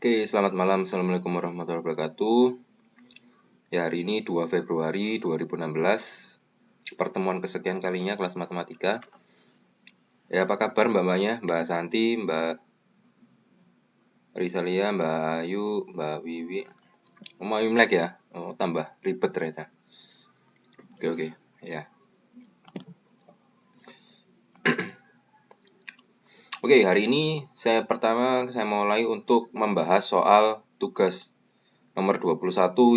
Oke, selamat malam. Assalamualaikum warahmatullahi wabarakatuh. Ya, hari ini 2 Februari 2016. Pertemuan kesekian kalinya kelas matematika. Ya, apa kabar mbak-mbaknya? Mbak Santi, Mbak Risalia, Mbak Ayu, Mbak Wiwi. Mau Imlek ya? Oh, tambah ribet ternyata. Oke, ya. Oke, hari ini saya mulai untuk membahas soal tugas nomor 21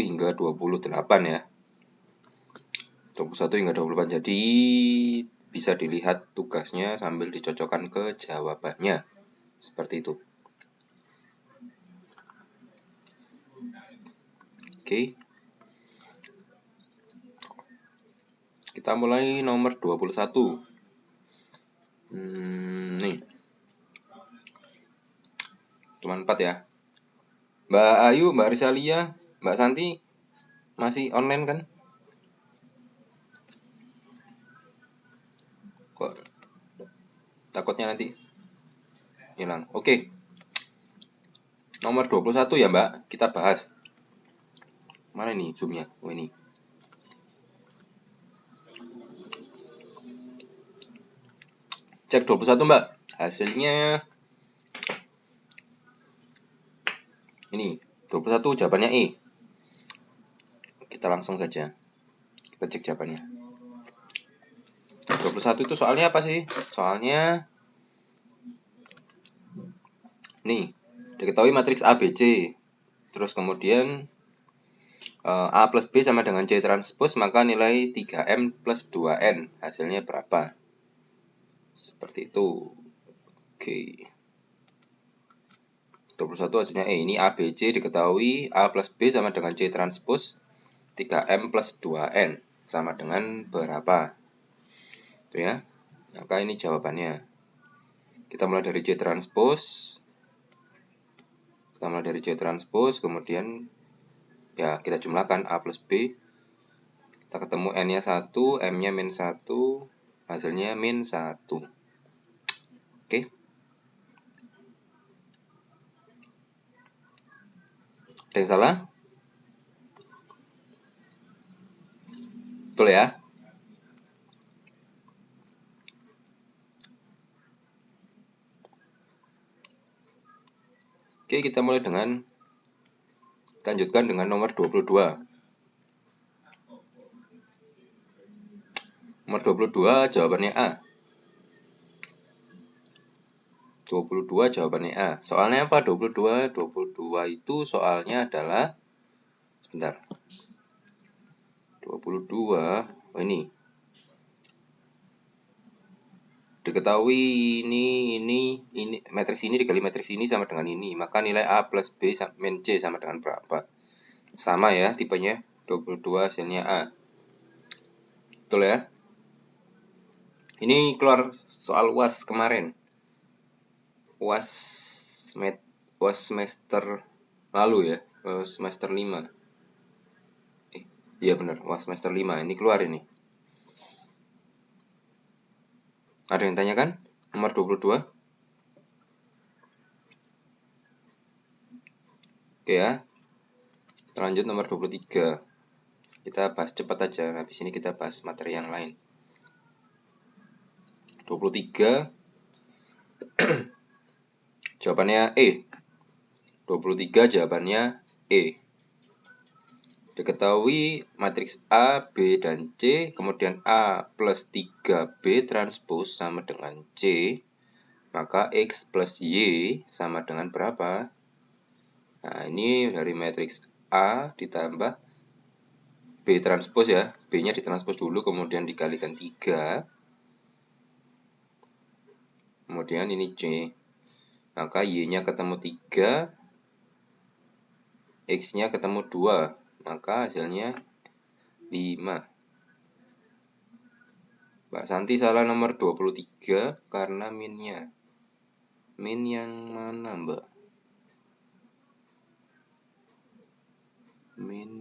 hingga 28 ya. 21 hingga 28. Jadi bisa dilihat tugasnya sambil dicocokkan ke jawabannya. Seperti itu. Oke. Kita mulai nomor 21. Nih. Cuma 4 ya. Mbak Ayu, Mbak Risalia, Mbak Santi masih online kan? Kok takutnya nanti hilang. Oke. Nomor 21 ya, Mbak. Kita bahas. Mana nih zoomnya? Oh, ini. Cek 21, Mbak. Hasilnya ini. 21 jawabannya E. Kita langsung saja. Kita cek jawabannya. 21 itu soalnya apa sih? Soalnya nih, diketahui matriks ABC. Terus kemudian A plus B sama dengan C transpose, maka nilai 3M plus 2N. Hasilnya berapa? Seperti itu. Oke. 21 hasilnya E. Ini ABC diketahui A plus B sama dengan C transpose 3M plus 2N. Sama dengan berapa? Itu ya. Maka ini jawabannya. Kita mulai dari C transpose. Kemudian ya kita jumlahkan A plus B. Kita ketemu N-nya 1, M-nya min 1, hasilnya min 1. Oke. Ada yang salah? Betul ya? Oke, kita lanjutkan dengan nomor 22. Nomor 22 jawabannya A. 22 jawabannya A. Soalnya apa 22? 22 itu soalnya adalah sebentar. 22. Oh ini. Diketahui ini matriks ini dikali matriks ini sama dengan ini, maka nilai A plus B min C sama dengan berapa? Sama ya tipenya. 22 hasilnya A. Betul ya? Ini keluar soal UAS kemarin. UAS semester lalu ya, semester 5. Iya benar, UAS semester 5. Ini keluar ini. Ada yang tanyakan? Nomor 22. Oke ya. Lanjut nomor 23. Kita bahas cepat aja, habis ini kita bahas materi yang lain. 23 jawabannya E. 23 jawabannya E. Diketahui matriks A, B, dan C, kemudian A plus 3B transpose sama dengan C, maka X plus Y sama dengan berapa? Nah, ini dari matriks A ditambah B transpose ya, B-nya ditranspose dulu, kemudian dikalikan 3, kemudian ini C, maka Y-nya ketemu 3, X-nya ketemu 2, maka hasilnya 5. Mbak Santi salah nomor 23 karena minnya. Min yang mana, Mbak? Min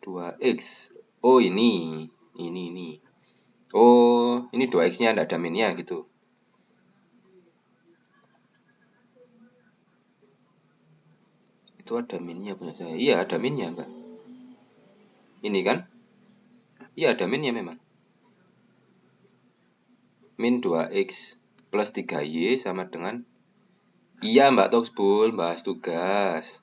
2X. Oh, ini. Oh, ini 2X-nya enggak ada minnya gitu. Itu ada minnya punya saya. Iya, ada minnya, Mbak. Ini kan? Iya, ada minnya memang. Min 2x plus 3y sama dengan... Iya, Mbak Toxbul, bahas tugas.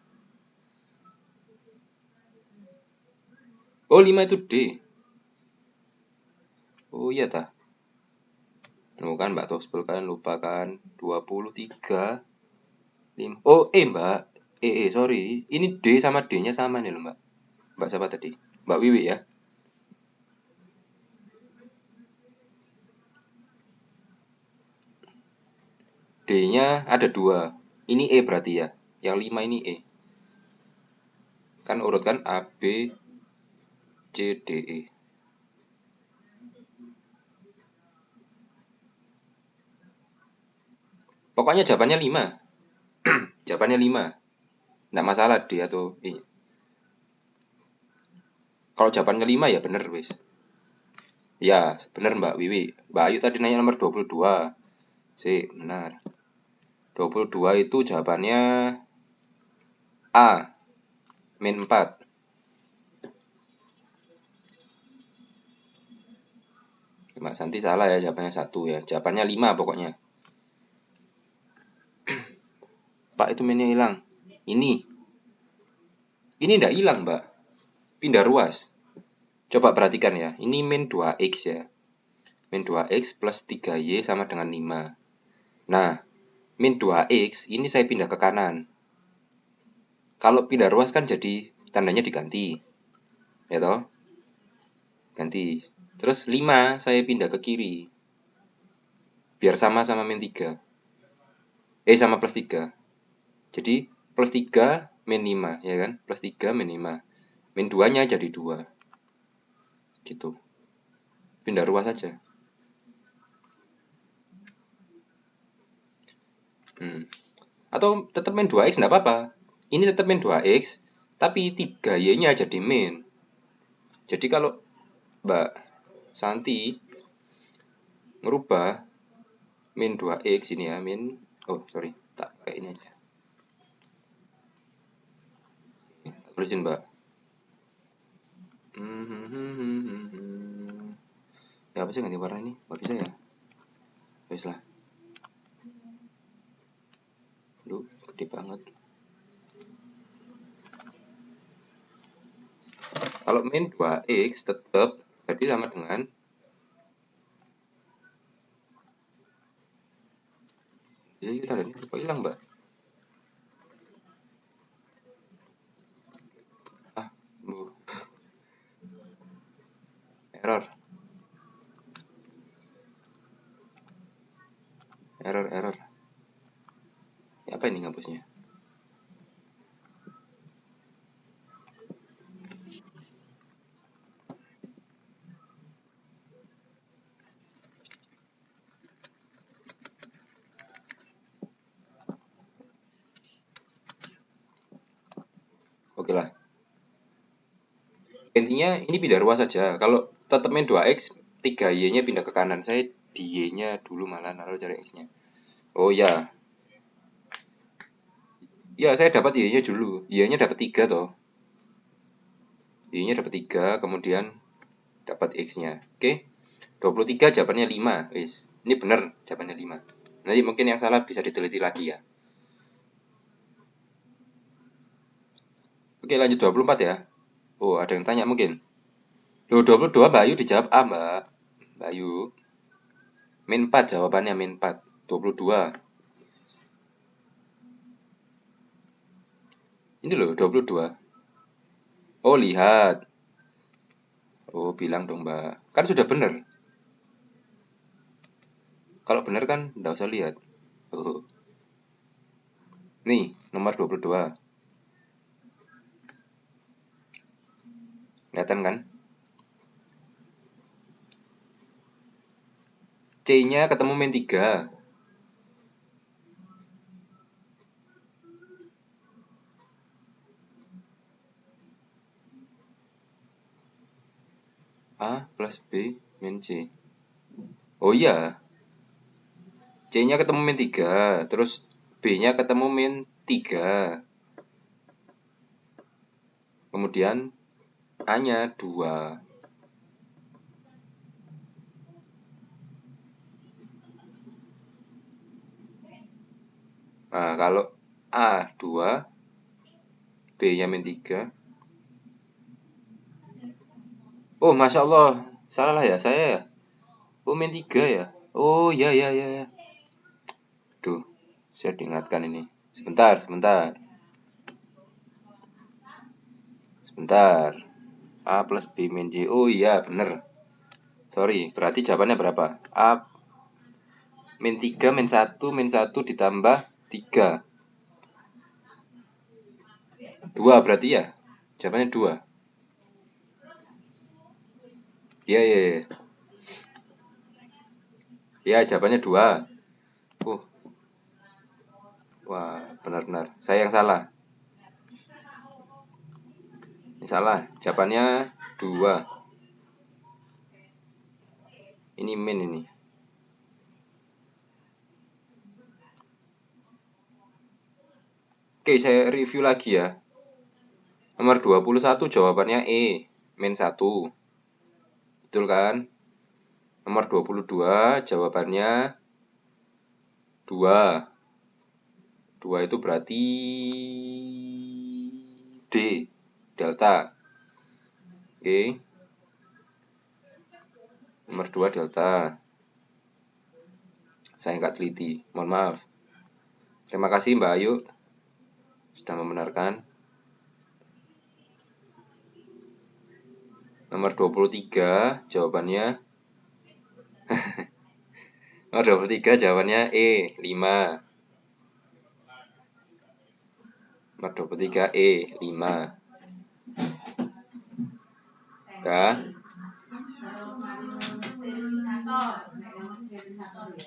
Oh, 5 itu D. Oh, iya, tah. Oh, kan Mbak Toxbul kan lupa kan. 23. 5. Oh, Mbak. Sorry. Ini D sama D-nya sama nih loh, Mbak. Mbak siapa tadi? Mbak Wiwi ya. D-nya ada 2. Ini E berarti ya. Yang 5 ini E. Kan urut kan A, B, C, D, E. Pokoknya jawabannya 5. Jawabannya 5. Nggak masalah D atau E. Kalau jawabannya 5 ya bener wis. Ya, bener Mbak Wiwi. Mbak Ayu tadi nanya nomor 22. Sih, benar. 22 itu jawabannya A. Min 4. Mbak Santi salah ya, jawabannya 1 ya. Jawabannya 5 pokoknya. Pak, itu minnya hilang. Ini enggak hilang, Mbak. Pindah ruas. Coba perhatikan ya. Ini min 2x ya. Min 2x plus 3y sama dengan 5. Nah, min 2x ini saya pindah ke kanan. Kalau pindah ruas kan jadi tandanya diganti. Ya toh? Ganti. Terus 5 saya pindah ke kiri. Biar sama sama min 3. Sama plus 3. Jadi plus 3 min 5 ya kan? Plus 3 min 5. Min 2-nya jadi 2. Gitu. Pindah ruas saja. Atau tetap min 2x enggak apa-apa. Ini tetap min 2x, tapi 3y-nya jadi min. Jadi kalau Mbak Santi merubah min 2x ini ya, min... Oh, sorry. Tak kayak ini aja. Tulisin, Mbak. Ya apa sih ganti warna ini? Nggak bisa ya? Wes lah. Lu gede banget. Kalau min 2x tetap jadi sama dengan jadi kita lihat kok hilang, Mbak. Error. Ya, apa ini ngapusnya? Oke lah. Intinya ini pindah ruas saja. Kalau tetap min 2x, 3y-nya pindah ke kanan. Saya di y-nya dulu malah naruh cari x-nya. Oh ya. Ya, saya dapat y-nya dulu. Y-nya dapat 3 toh. Y-nya dapat 3, kemudian dapat x-nya. Oke. 23 jawabannya 5. Wis. Ini benar jawabannya 5. Nanti mungkin yang salah bisa diteliti lagi ya. Oke, lanjut 24 ya. Oh, ada yang tanya mungkin. Loh, 22 Mbak Ayu dijawab A, Mbak. Mbak Ayu. Min 4 jawabannya, min 4. 22. Ini loh, 22. Oh, lihat. Oh, bilang dong, Mbak. Kan sudah benar. Kalau benar kan enggak usah lihat. Oh. Nih, nomor 22. Kelihatan kan? C-nya ketemu min 3. A plus B min C. Oh iya. C-nya ketemu min 3. Terus B-nya ketemu min 3. kemudian A-nya 2. Nah, kalau A 2, B-nya min 3. Oh, Masya Allah, salah lah ya saya ya. Oh, min 3 ya. Oh, ya. Duh, saya diingatkan ini. Sebentar. A plus B min J. Oh iya, bener. Sorry, berarti jawabannya berapa? A min 3 min 1 ditambah 3. 2 berarti ya? Jawabannya 2. Iya. Ya, jawabannya 2. Wah, benar. Saya yang salah. Ini salah. Jawabannya 2. Ini min ini. Oke, saya review lagi ya. Nomor 21 jawabannya E, min 1. Betul kan? Nomor 22 jawabannya 2. 2 itu berarti D, delta. Oke. Nomor 2 delta. Saya nggak teliti, mohon maaf. Terima kasih Mbak Ayu sudah membenarkan. Nomor 23 jawabannya nomor 23 jawabannya E, 5. Nomor 23 E, 5. Ya.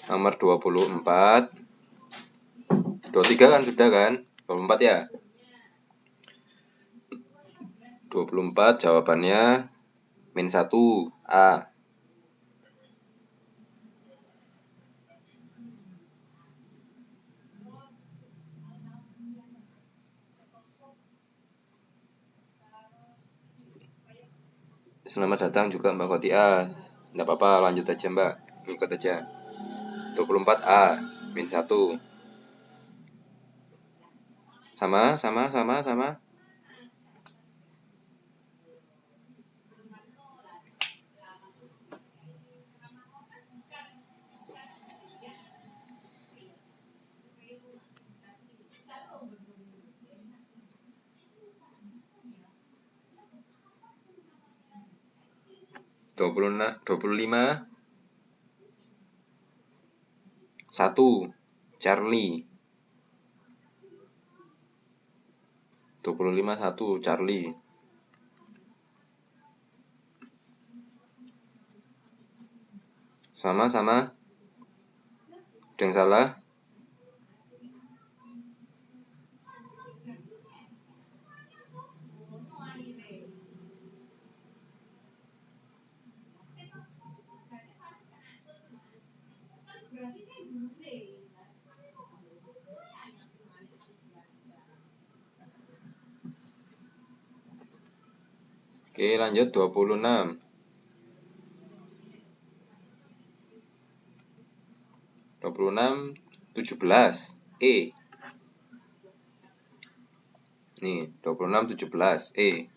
Nomor 24. 23 kan sudah kan? 24 ya. 24 jawabannya min 1 A. Selamat datang juga Mbak Kotia. Enggak apa-apa, lanjut aja Mbak. Ikut aja. 24 A min 1. Sama. 25 1 Charlie. 25 1 Charlie. Sama. Ada yang salah? Oke, lanjut 26. 17 E. Nih, 17 E.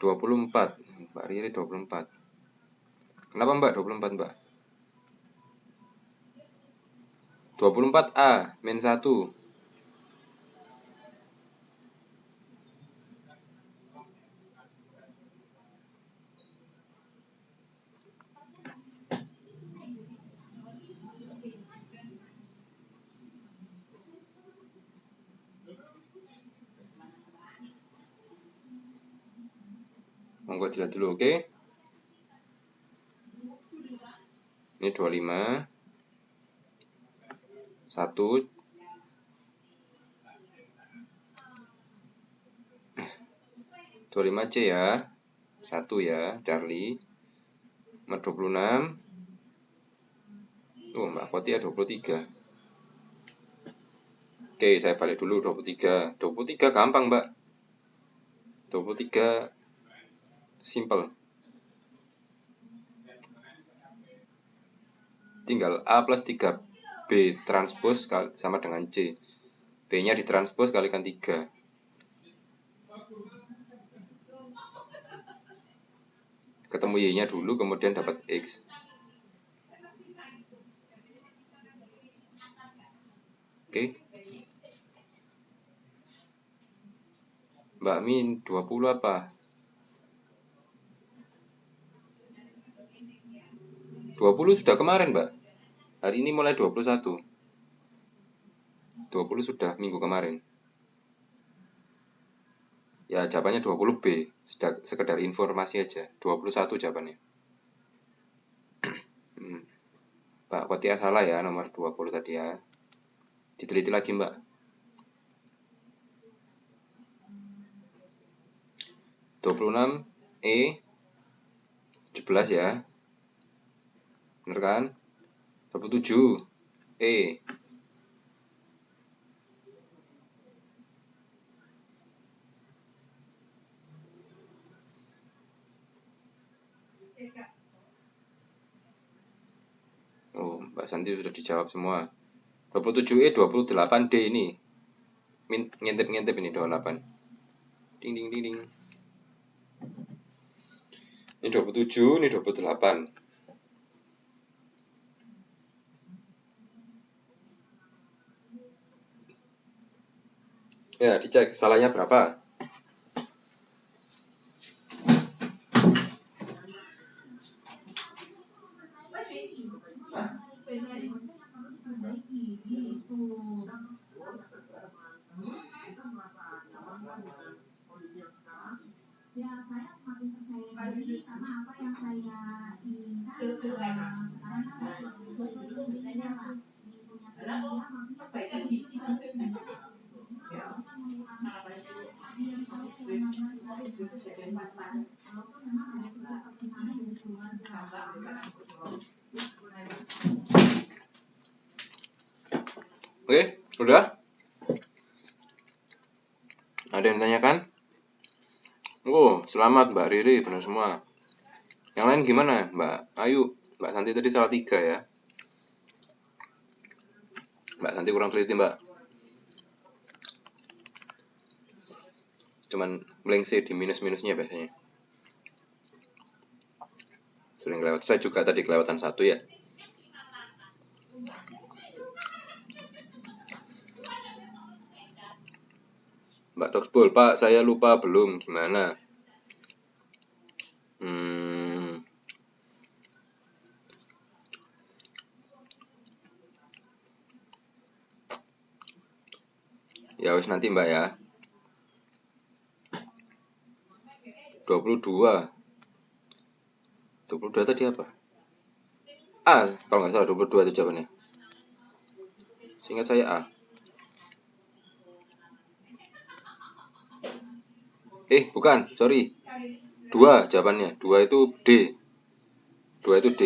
24. Mbak Riri 24. Kenapa Mbak 24 Mbak? 24 A min 1. Monggo dilihat dulu, oke? Ini 25. 1 25 C ya. 1 ya, Charlie. Nomor 26. Oh, Mbak Kotia 23. Oke, saya balik dulu 23. 23 gampang, Mbak. 23 simple. Tinggal A plus 3B transpose sama dengan C. B-nya ditranspose kalikan 3. Ketemu Y-nya dulu, kemudian dapat X. Oke. Mbak Min 20 apa? 20 sudah kemarin, Mbak. Hari ini mulai 21. 20 sudah minggu kemarin. Ya, jawabannya 20B. Sekedar informasi aja. 21 jawabannya. Mbak Kotia salah ya, nomor 20 tadi ya. Diteliti lagi, Mbak. 26 E 17 ya. Bener kan? 27 E. Oh, Mbak Santi sudah dijawab semua. 27E 28D ini. Ngintip-ngintip ini 28. Ding ding ding ding. Ini 27, ini 28. Ya, dicek salahnya berapa. Ya, saya semakin percaya diri karena apa yang saya inginkan sekarang kan sesuatu yang dia lah ini punya dia maksudnya walaupun memang ada sedikit pertimbangan dari keluarga. Oke, udah? Ada yang tanyakan? Oh, selamat Mbak Riri, benar semua. Yang lain gimana, Mbak Ayu? Mbak Santi tadi salah 3 ya. Mbak Santi kurang teliti, Mbak. Cuman melengsir di minus-minusnya biasanya. Sering lewat. Saya juga tadi kelewatan 1 ya. Mbak Toxbol, Pak, saya lupa belum. Gimana? Ya wis nanti Mbak ya. 22. 22 tadi apa? A, kalau nggak salah 22 itu jawabannya. Seingat saya A. Bukan, sorry. 2 jawabannya. 2 itu D. 2 itu D.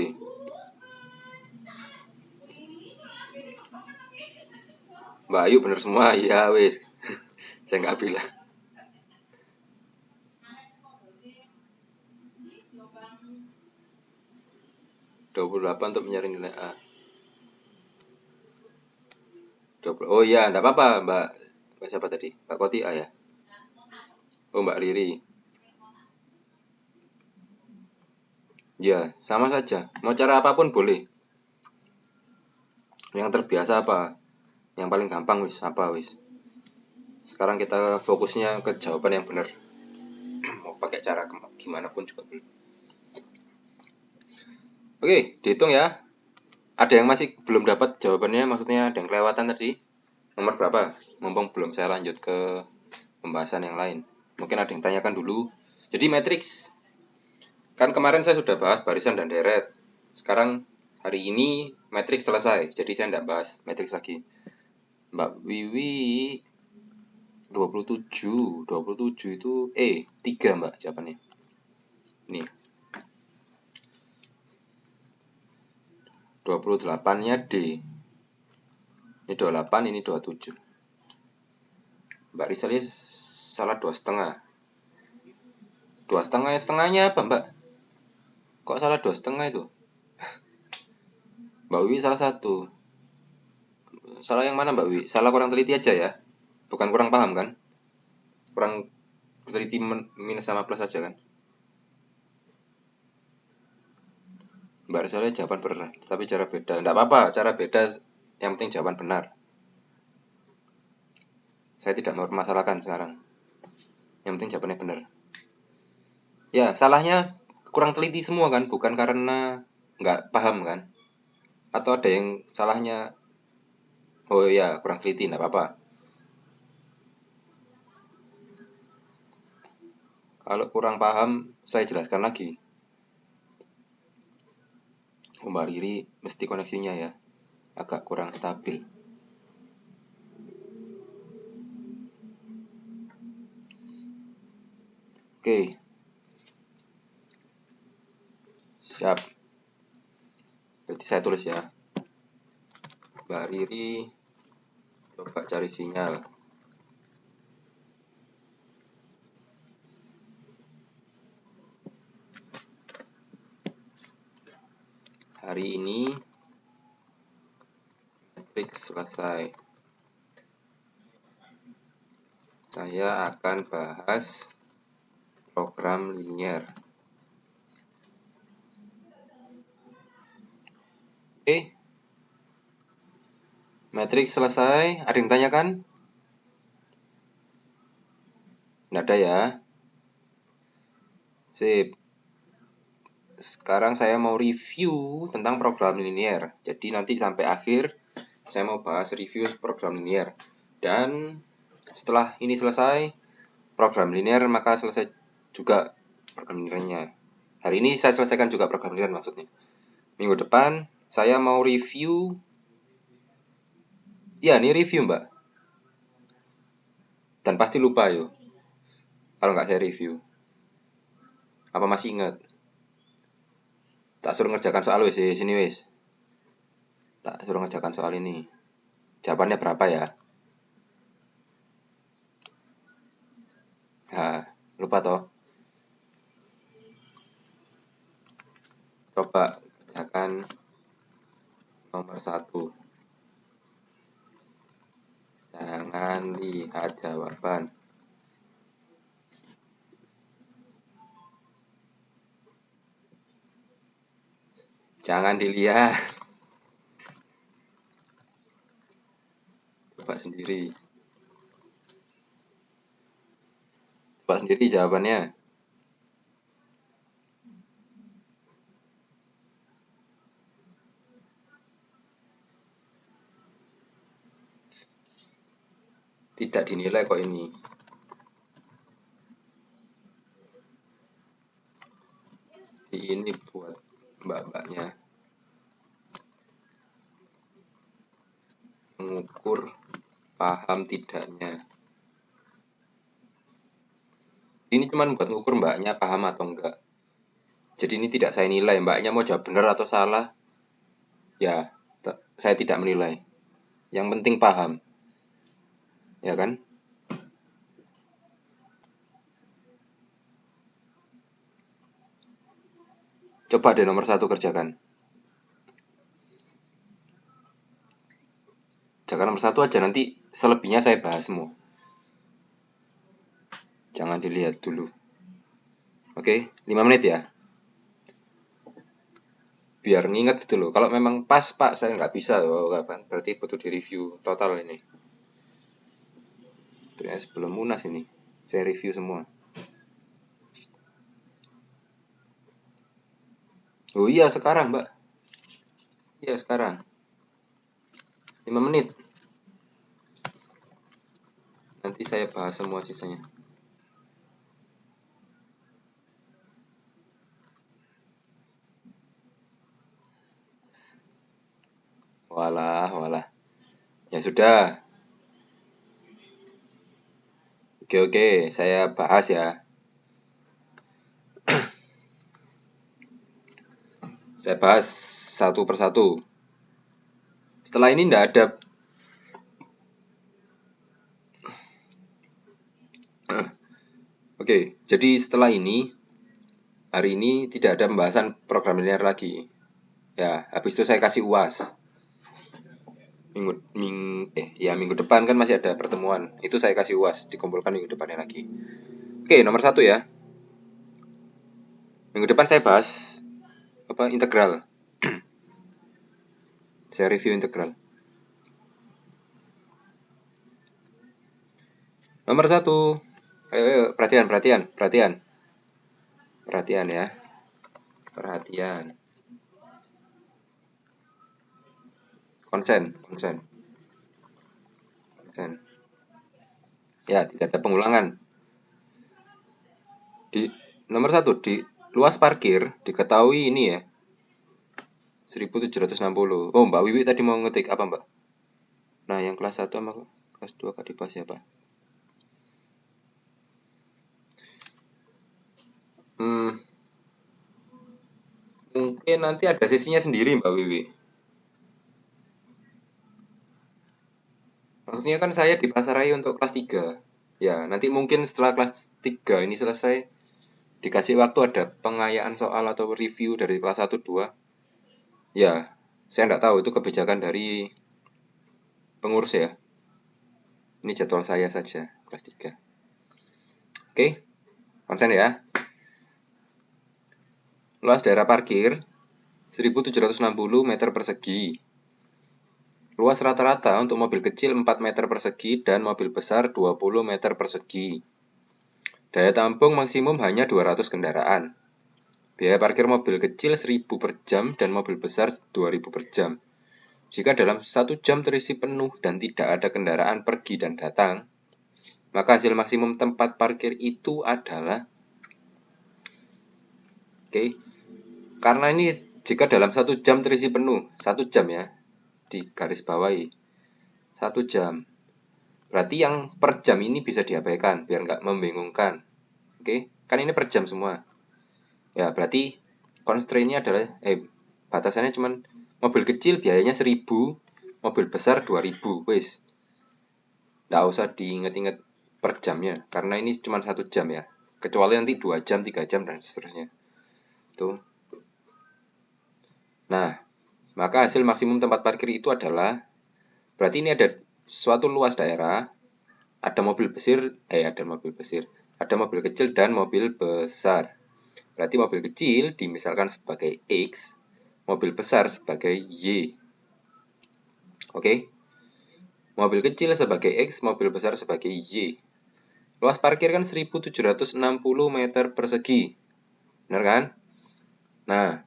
Mbak Ayu bener semua, ya wis. Saya nggak bilang. 28 untuk mencari nilai A. 20. Oh iya, enggak apa-apa, Mbak siapa tadi? Mbak Koti A ya? Oh, Mbak Riri. Ya, sama saja. Mau cara apapun boleh. Yang terbiasa apa? Yang paling gampang wis apa wis. Sekarang kita fokusnya ke jawaban yang benar. Mau pakai cara gimana pun juga boleh. Oke, dihitung ya. Ada yang masih belum dapat jawabannya, maksudnya ada yang kelewatan tadi. Nomor berapa? Mumpung belum saya lanjut ke pembahasan yang lain. Mungkin ada yang tanyakan dulu. Jadi matriks. Kan kemarin saya sudah bahas barisan dan deret. Sekarang hari ini matriks selesai. Jadi saya tidak bahas matriks lagi. Mbak Wiwi 27 itu 3 Mbak jawabannya. Nih. 28-nya D. Ini 28, ini 27. Mbak Rizali salah 2,5. 2,5 setengahnya apa, Mbak? Kok salah 2,5 itu? Mbak Wiwi salah 1. Salah yang mana, Mbak Wiwi? Salah kurang teliti aja ya. Bukan kurang paham kan? Kurang teliti minus sama plus aja kan? Mbak Rizali jawaban benar, tapi cara beda. Enggak apa-apa, cara beda, yang penting jawaban benar. Saya tidak mempermasalahkan sekarang. Yang penting jawabannya benar. Ya, salahnya kurang teliti semua kan, bukan karena nggak paham kan? Atau ada yang salahnya, oh ya kurang teliti, nggak apa-apa. Kalau kurang paham, saya jelaskan lagi. Mbak Riri mesti koneksinya ya agak kurang stabil. Oke. Siap. Berarti saya tulis ya. Mbak Riri coba cari sinyal. Hari ini matriks selesai. Saya akan bahas program linear. Oke. Matriks selesai. Ada yang tanyakan? Nggak ada ya. Sip. Sekarang saya mau review tentang program linear. Jadi nanti sampai akhir saya mau bahas review program linear. Dan setelah ini selesai program linear, maka selesai juga program linearnya. Hari ini saya selesaikan juga program linear maksudnya. Minggu depan saya mau review. Ya, ini review, Mbak. Dan pasti lupa yo kalau nggak saya review. Apa masih ingat? Tak suruh ngerjakan soal wis sini wis. Tak suruh ngerjakan soal ini. Jawabannya berapa ya? Lupa toh. Coba kerjakan nomor 1. Jangan lihat jawaban. Jangan dilihat. Coba sendiri. Coba sendiri jawabannya. Tidak dinilai kok ini. Ini buat mbak-mbaknya. Mengukur paham tidaknya. Ini cuma buat mengukur mbaknya paham atau enggak. Jadi ini tidak saya nilai. Mbaknya mau jawab benar atau salah. Ya, saya tidak menilai. Yang penting paham. Ya kan? Coba deh nomor 1 kerjakan. Kerjakan nomor 1 aja, nanti selebihnya saya bahas semua. Jangan dilihat dulu. Oke, 5 menit ya. Biar nginget gitu loh. Kalau memang pas Pak, saya nggak bisa loh, kapan? Berarti butuh di review total ini. Tuh ya, sebelum munas ini, saya review semua. Oh iya, sekarang Mbak. Iya, sekarang. 5 menit. Nanti saya bahas semua sisanya. Walah. Ya sudah. Oke, saya bahas ya. Saya bahas satu persatu. Setelah ini tidak ada Oke, jadi setelah ini hari ini tidak ada pembahasan program linear lagi. Ya, habis itu saya kasih UAS. Minggu depan kan masih ada pertemuan. Itu saya kasih UAS, dikumpulkan minggu depannya lagi. Oke, nomor 1 ya. Minggu depan saya bahas integral. Saya review integral. Nomor 1. Ayo, perhatian ya. Perhatian. Konsen. Ya, tidak ada pengulangan. Di nomor 1, di luas parkir diketahui ini ya. 1760. Oh, Mbak Wiwi tadi mau ngetik apa, Mbak? Nah, yang kelas 1 sama kelas 2 Kak dibahas siapa? Mungkin nanti ada sesinya sendiri, Mbak Wiwi. Maksudnya kan saya di Pasaraya untuk kelas 3. Ya, nanti mungkin setelah kelas 3 ini selesai, dikasih waktu ada pengayaan soal atau review dari kelas 1, 2. Ya, saya nggak tahu, itu kebijakan dari pengurus ya. Ini jadwal saya saja, kelas 3. Oke, konsen ya. Luas daerah parkir 1760 meter persegi. Luas rata-rata untuk mobil kecil 4 meter persegi dan mobil besar 20 meter persegi. Daya tampung maksimum hanya 200 kendaraan. Biaya parkir mobil kecil 1000 per jam dan mobil besar 2000 per jam. Jika dalam 1 jam terisi penuh dan tidak ada kendaraan pergi dan datang, maka hasil maksimum tempat parkir itu adalah karena ini jika dalam 1 jam terisi penuh, 1 jam ya, di garis bawahi 1 jam. Berarti yang per jam ini bisa diabaikan biar nggak membingungkan. Kan ini per jam semua. Ya, berarti constraint-nya adalah batasannya cuman mobil kecil biayanya 1000, mobil besar 2000, wis. Nggak usah diinget-inget per jamnya karena ini cuma 1 jam ya. Kecuali nanti 2 jam, 3 jam dan seterusnya. Tuh. Nah, maka hasil maksimum tempat parkir itu adalah berarti ini ada suatu luas daerah, ada mobil kecil dan mobil besar. Berarti mobil kecil dimisalkan sebagai X, mobil besar sebagai Y. Oke? Mobil kecil sebagai X, mobil besar sebagai Y. Luas parkir kan 1760 meter persegi. Benar kan? Nah,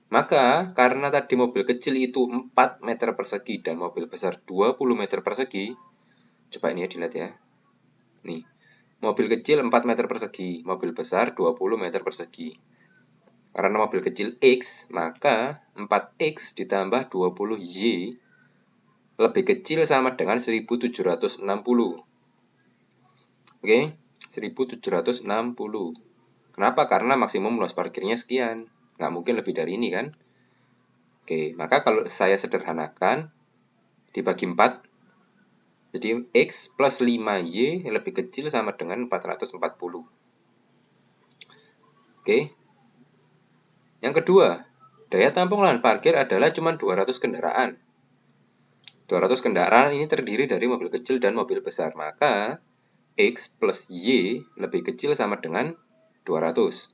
maka karena tadi mobil kecil itu 4 meter persegi dan mobil besar 20 meter persegi, coba ini ya dilihat ya. Nih, mobil kecil 4 meter persegi, mobil besar 20 meter persegi. Karena mobil kecil X, maka 4X ditambah 20Y lebih kecil sama dengan 1760. Oke, 1760. Kenapa? Karena maksimum luas parkirnya sekian. Nggak mungkin lebih dari ini kan? Oke, maka kalau saya sederhanakan, dibagi 4, jadi X plus 5Y lebih kecil sama dengan 440. Oke. Yang kedua, daya tampung lahan parkir adalah cuma 200 kendaraan. 200 kendaraan ini terdiri dari mobil kecil dan mobil besar. Maka X plus Y lebih kecil sama dengan 200.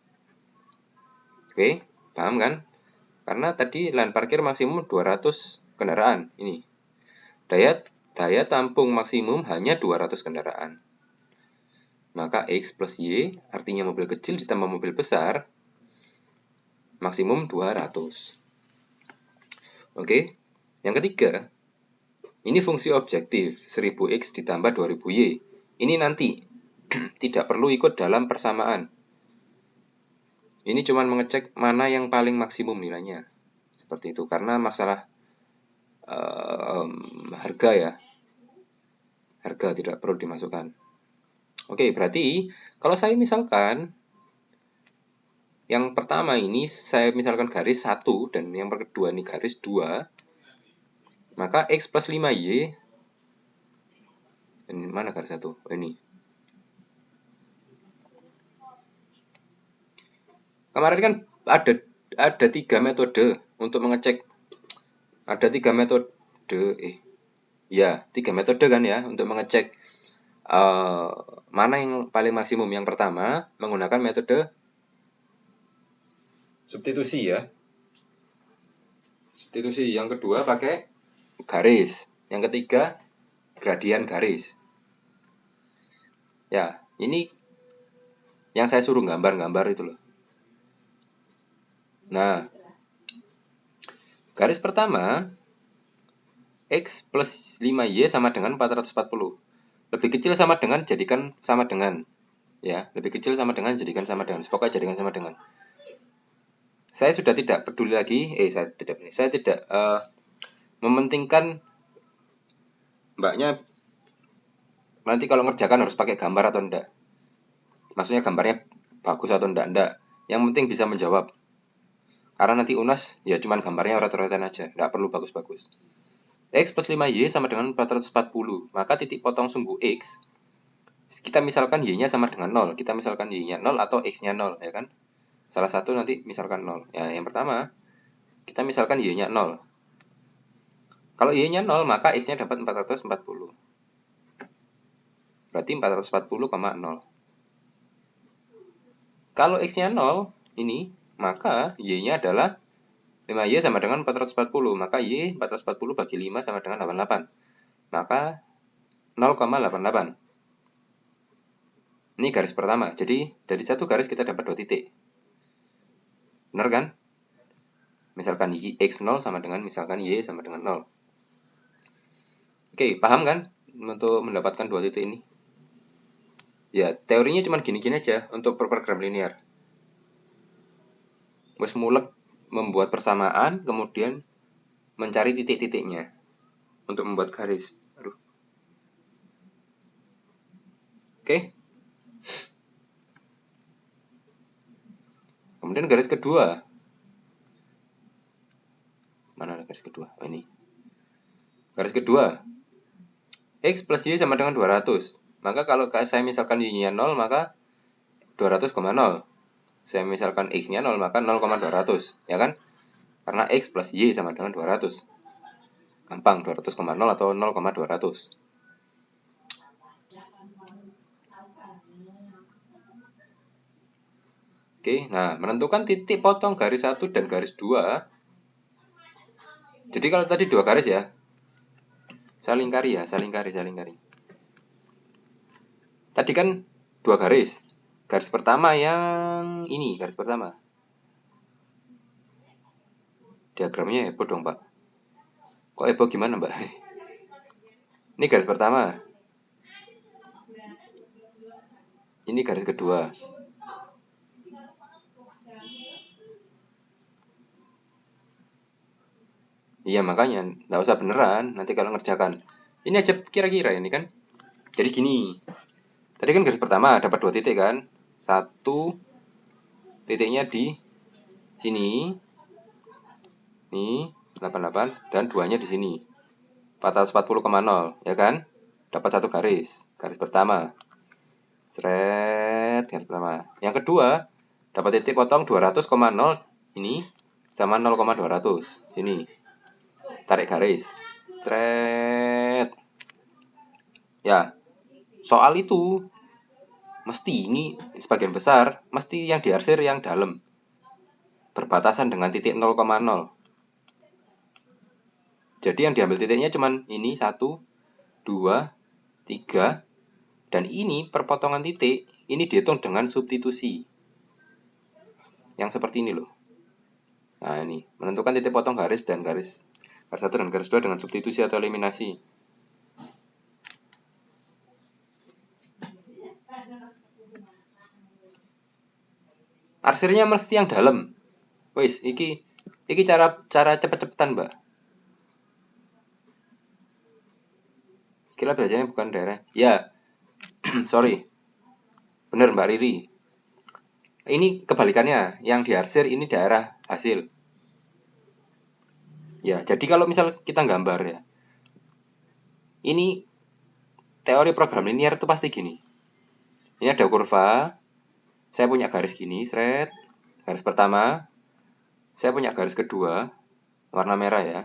Oke, paham kan? Karena tadi lahan parkir maksimum 200 kendaraan. Ini. Daya tampung maksimum hanya 200 kendaraan. Maka X plus Y artinya mobil kecil ditambah mobil besar maksimum 200. Oke. Yang ketiga, ini fungsi objektif 1000X ditambah 2000Y. Ini nanti tidak perlu ikut dalam persamaan. Ini cuma mengecek mana yang paling maksimum nilainya. Seperti itu. Karena masalah harga ya. Harga tidak perlu dimasukkan. Oke, berarti kalau saya misalkan yang pertama ini saya misalkan garis 1 dan yang kedua ini garis 2. Maka X plus 5Y, ini mana garis 1? Oh, ini. Kemarin kan ada 3 metode untuk mengecek. Ada 3 metode, ya 3 metode kan ya untuk mengecek mana yang paling maksimum. Yang pertama menggunakan metode substitusi ya. Substitusi. Yang kedua pakai garis. Yang ketiga gradian garis. Ya, ini yang saya suruh gambar-gambar itu loh. Nah, garis pertama, X plus 5Y sama dengan 440. Lebih kecil sama dengan, jadikan sama dengan. Ya, lebih kecil sama dengan, jadikan sama dengan. Pokoknya jadikan sama dengan. Saya sudah tidak peduli lagi, saya tidak mementingkan mbaknya nanti kalau ngerjakan harus pakai gambar atau enggak. Maksudnya gambarnya bagus atau enggak. Yang penting bisa menjawab. Karena nanti UNAS ya cuman gambarnya oret-oretan aja, enggak perlu bagus-bagus. X plus 5Y sama dengan 440. Maka titik potong sumbu X, kita misalkan Y-nya sama dengan 0. Kita misalkan Y-nya 0 atau X-nya 0, ya kan? Salah satu nanti misalkan 0. Ya, yang pertama, kita misalkan Y-nya 0. Kalau Y-nya 0, maka X-nya dapat 440. Berarti 440,0. Kalau X-nya 0, ini, maka Y-nya adalah 5Y sama dengan 440. Maka Y 440 bagi 5 sama dengan 88. Maka 0,88. Ini garis pertama. Jadi dari satu garis kita dapat 2 titik. Benar kan? Misalkan X0 sama dengan misalkan Y sama dengan 0. Oke, paham kan? Untuk mendapatkan 2 titik ini. Ya, teorinya cuma gini-gini aja untuk program linear. Wes mulek membuat persamaan, kemudian mencari titik-titiknya untuk membuat garis. Oke. Kemudian garis kedua. Mana garis kedua? Oh, ini. Garis kedua. X plus Y sama dengan 200. Maka kalau saya misalkan Y-nya 0, maka 200,0. Saya misalkan X-nya 0, maka 0,200. Ya kan? Karena X plus Y sama dengan 200. Gampang, 200,0 atau 0,200. Oke, nah menentukan titik potong garis 1 dan garis 2. Jadi kalau tadi 2 garis ya, saya lingkari. Tadi kan 2 garis. Garis pertama yang ini, garis pertama. Diagramnya heboh dong, Pak. Kok heboh gimana, Mbak? Ini garis pertama. Ini garis kedua. Iya, makanya nggak usah beneran nanti kalau ngerjakan. Ini aja kira-kira ini kan. Jadi gini. Tadi kan garis pertama dapat 2 titik kan? 1 titiknya di sini. Nih, 88 dan 2-nya di sini. 440,0, ya kan? Dapat 1 garis. Garis pertama. Seret, garis pertama. Yang kedua, dapat titik potong 200,0 ini sama 0,200. Sini. Tarik garis. Seret. Ya. Soal itu mesti ini sebagian besar mesti yang diarsir yang dalam. Berbatasan dengan titik 0,0. Jadi yang diambil titiknya cuman ini 1, 2, 3. Dan ini perpotongan titik, ini dihitung dengan substitusi. Yang seperti ini loh. Nah ini, menentukan titik potong garis dan garis 1 dan garis 2 dengan substitusi atau eliminasi. Arsirnya mesti yang dalam. Wis, iki cara cepet-cepetan, Mbak. Kira belajarnya bukan daerah. Ya, sorry. Bener Mbak Riri. Ini kebalikannya, yang diarsir ini daerah hasil. Ya, jadi kalau misal kita gambar ya, Ini teori program linear itu pasti gini. Ini ada kurva, saya punya garis gini, seret, garis pertama, saya punya garis kedua, warna merah ya.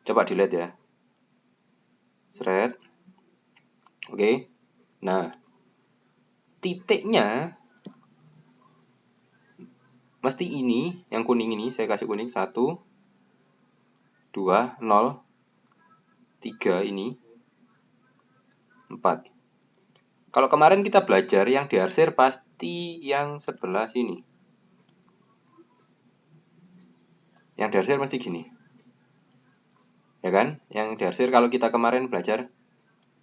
Coba dilihat ya. Seret. Oke. Nah, titiknya mesti ini, yang kuning ini, saya kasih kuning, 1, 2, 0, 3 ini, 4. Kalau kemarin kita belajar yang diarsir pasti yang sebelah sini. Yang diarsir mesti gini. Ya kan? Yang diarsir kalau kita kemarin belajar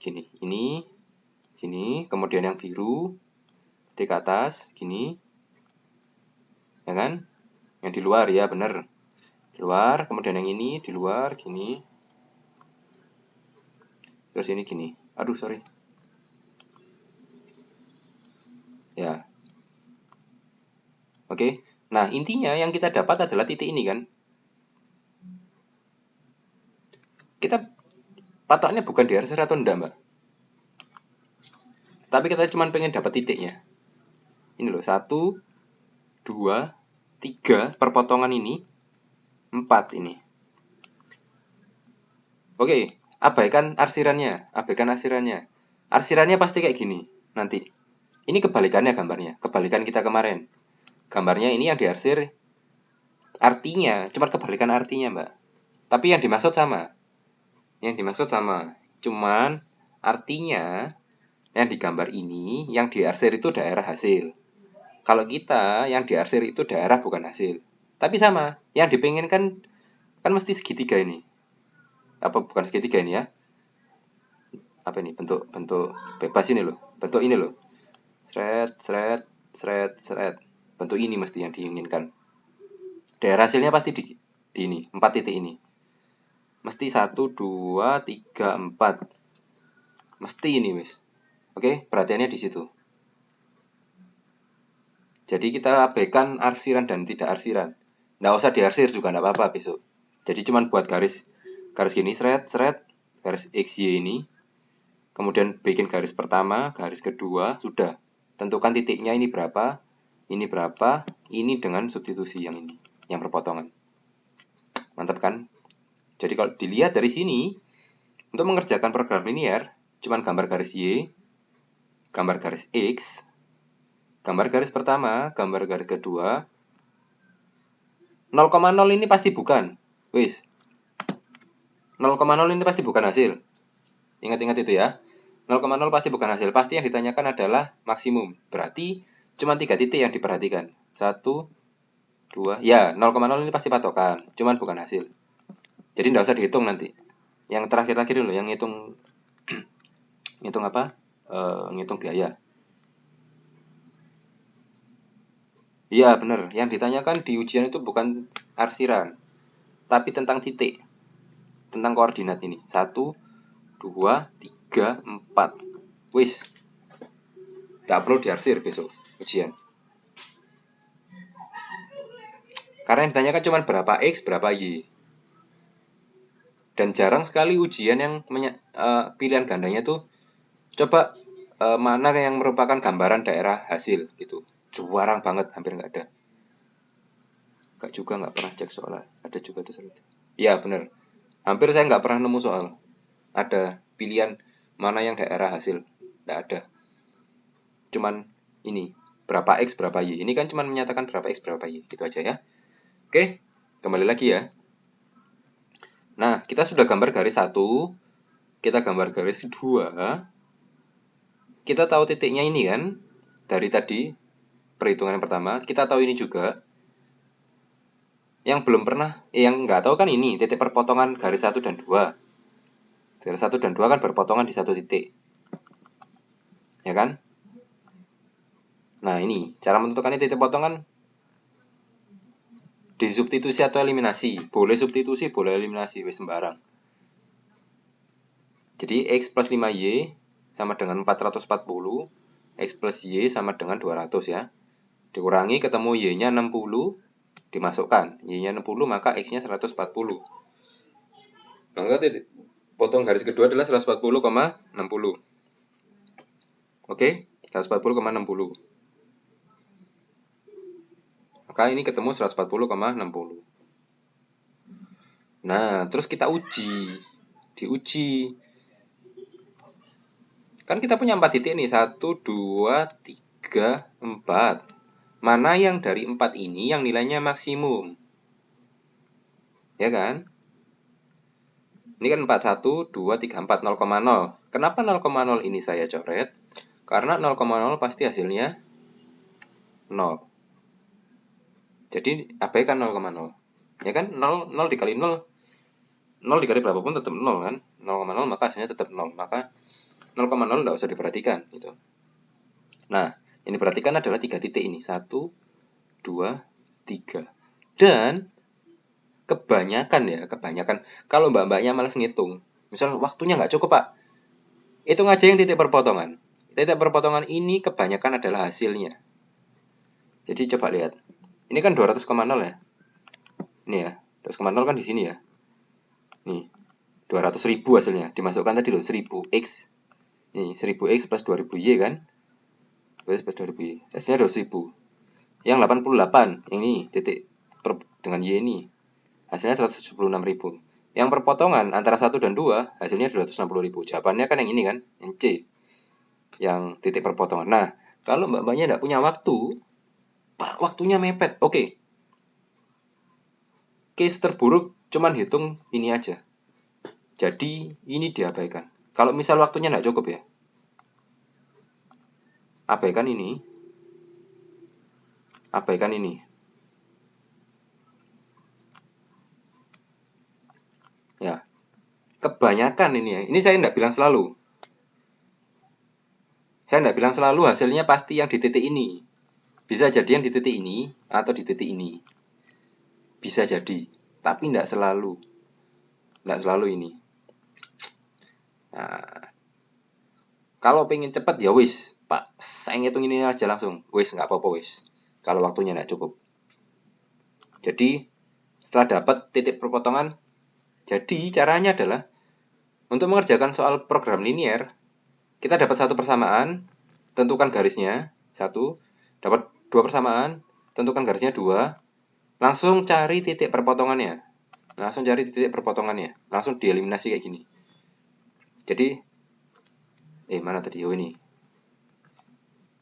gini. Ini, gini, kemudian yang biru, titik atas, gini. Ya kan? Yang di luar ya, bener. Di luar, kemudian yang ini di luar, gini. Terus ini gini. Aduh, sorry. Ya. Oke. Nah, intinya yang kita dapat adalah titik ini kan. Kita patoknya bukan diarsir atau enggak, Mbak. Tapi kita cuma pengen dapat titiknya. Ini loh, 1, 2, 3, perpotongan ini, 4 ini. Oke, abaikan arsirannya. Arsirannya pasti kayak gini, nanti. Ini kebalikannya gambarnya, kebalikan kita kemarin. Gambarnya ini yang diarsir, artinya, cuma kebalikan artinya, Mbak. Tapi yang dimaksud sama. Cuman artinya yang digambar ini, yang diarsir itu daerah hasil. Kalau kita yang diarsir itu daerah bukan hasil. Tapi sama, yang dipinginkan kan mesti segitiga ini. Apa bukan segitiga ini ya? Apa ini? Bentuk bebas ini loh. Bentuk ini loh. Seret. Bentuk ini mesti yang diinginkan. Daerah hasilnya pasti di ini, 4 titik ini. Mesti 1, 2, 3, 4. Mesti ini, wis. Oke, perhatiannya di situ. Jadi kita abaikan arsiran dan tidak arsiran. Nggak usah diarsir juga nggak apa-apa besok. Jadi cuman buat garis gini, seret, garis XY ini. Kemudian bikin garis pertama, garis kedua, sudah. Tentukan titiknya ini berapa, ini dengan substitusi yang ini, yang perpotongan. Mantap kan? Jadi kalau dilihat dari sini, untuk mengerjakan program linear, cuman gambar garis Y, gambar garis X, gambar garis pertama, gambar garis kedua, 0,0 ini pasti bukan. Wis. 0,0 ini pasti bukan hasil. Ingat-ingat itu ya. 0,0 pasti bukan hasil. Pasti yang ditanyakan adalah maksimum. Berarti cuma 3 titik yang diperhatikan. 1, 2. Ya, 0,0 ini pasti patokan. Cuman bukan hasil. Jadi nggak usah dihitung nanti. Yang terakhir-terakhir dulu, yang ngitung ngitung apa? Ngitung biaya. Iya benar, yang ditanyakan di ujian itu bukan arsiran, tapi tentang titik, tentang koordinat ini. 1, 2, 3, 4. Wis, gak perlu diarsir besok ujian. Karena yang ditanyakan cuma berapa X, berapa Y. Dan jarang sekali ujian yang pilihan gandanya tuh coba mana yang merupakan gambaran daerah hasil gitu. Jarang banget, hampir nggak ada. Nggak pernah cek soalnya. Ada juga tuh soal itu. Iya bener. Hampir saya nggak pernah nemu soal. Ada pilihan mana yang daerah hasil. Nggak ada. Cuman ini. Berapa X, berapa Y. Ini kan cuma menyatakan berapa X, berapa Y. Gitu aja ya. Oke. Kembali lagi ya. Nah, kita sudah gambar garis 1. Kita gambar garis 2. Kita tahu titiknya ini kan. Dari tadi. Perhitungan yang pertama, kita tahu ini juga. Yang belum pernah, yang nggak tahu kan ini, titik perpotongan garis 1 dan 2. Garis 1 dan 2 kan berpotongan di satu titik. Ya kan? Nah ini, cara menentukannya titik potongan disubstitusi atau eliminasi. Boleh substitusi, boleh eliminasi, wes sembarang. Jadi X plus 5Y sama dengan 440, X plus Y sama dengan 200 ya. Dikurangi ketemu Y-nya 60, dimasukkan. Y-nya 60 maka X-nya 140. Maka Potong garis kedua adalah 140,60. Oke, 140,60. Maka ini ketemu 140,60. Nah, terus kita uji. Diuji. Kan kita punya 4 titik nih. 1, 2, 3, 4. Mana yang dari 4 ini yang nilainya maksimum? Ya kan? Ini kan 4, 1, 2, 3, 4, 0,0. Kenapa 0,0 ini saya coret? Karena 0,0 pasti hasilnya 0. Jadi abaikan 0,0. Ya kan? 0 dikali 0. 0 dikali berapapun tetap 0 kan? 0,0 maka hasilnya tetap 0. Maka 0,0 tidak usah diperhatikan gitu. Nah, yang diperhatikan adalah 3 titik ini. 1, 2, 3. Dan kebanyakan kalau mbak-mbaknya malas ngitung, misal waktunya nggak cukup pak, hitung aja yang titik perpotongan. Titik perpotongan ini kebanyakan adalah hasilnya. Jadi coba lihat, ini kan 200,0 ya, ini ya 200,0 kan di sini ya, nih 200.000 hasilnya, dimasukkan tadi loh 1000x, nih 1000x plus 2000y kan, plus 2000y, hasilnya 200.000. Yang 88, yang ini titik dengan y ini, hasilnya 176.000. Yang perpotongan antara 1 dan 2 hasilnya 260.000. Jawabannya kan yang ini kan, yang C. Yang titik perpotongan. Nah, kalau mbak-mbaknya tidak punya waktu, Pak, waktunya mepet. Oke. Case terburuk cuman hitung ini aja. Jadi, ini diabaikan. Kalau misal waktunya tidak cukup ya, abaikan ini. Abaikan ini. Ya. Kebanyakan ini ya. Ini saya tidak bilang selalu. Saya tidak bilang selalu hasilnya pasti yang di titik ini. Bisa jadi yang di titik ini atau di titik ini. Bisa jadi. Tapi tidak selalu. Tidak selalu ini. Nah, kalau pengen cepat ya wis, Pak, saya ngitung ini aja langsung. Wis, nggak apa-apa wis. Kalau waktunya nggak cukup. Jadi, setelah dapat titik perpotongan, jadi caranya adalah untuk mengerjakan soal program linear, kita dapat satu persamaan, tentukan garisnya, 1, dapat 2 persamaan, tentukan garisnya 2, langsung cari titik perpotongannya. Langsung cari titik perpotongannya, langsung dieliminasi kayak gini. Jadi, mana tadi? Oh ini.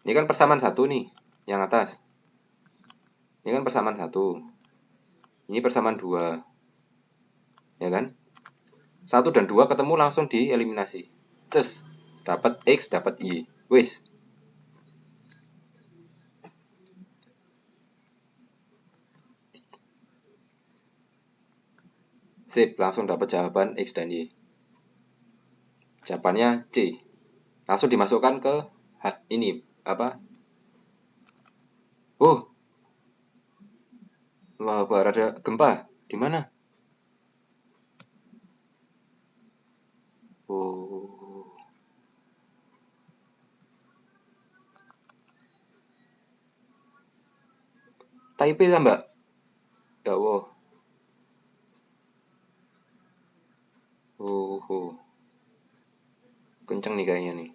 Ini kan persamaan 1 nih, yang atas. Ini kan persamaan 1. Ini persamaan 2. Ya kan? 1 dan 2 ketemu langsung dieliminasi. Terus dapat X, dapat Y. Wis. Sip, langsung dapat jawaban X dan Y. Jawabannya C. Langsung dimasukkan ke ini apa? Wah, ada gempa. Di mana? Taipei lah, Mbak. Ya Allah. Kenceng nih kayaknya nih.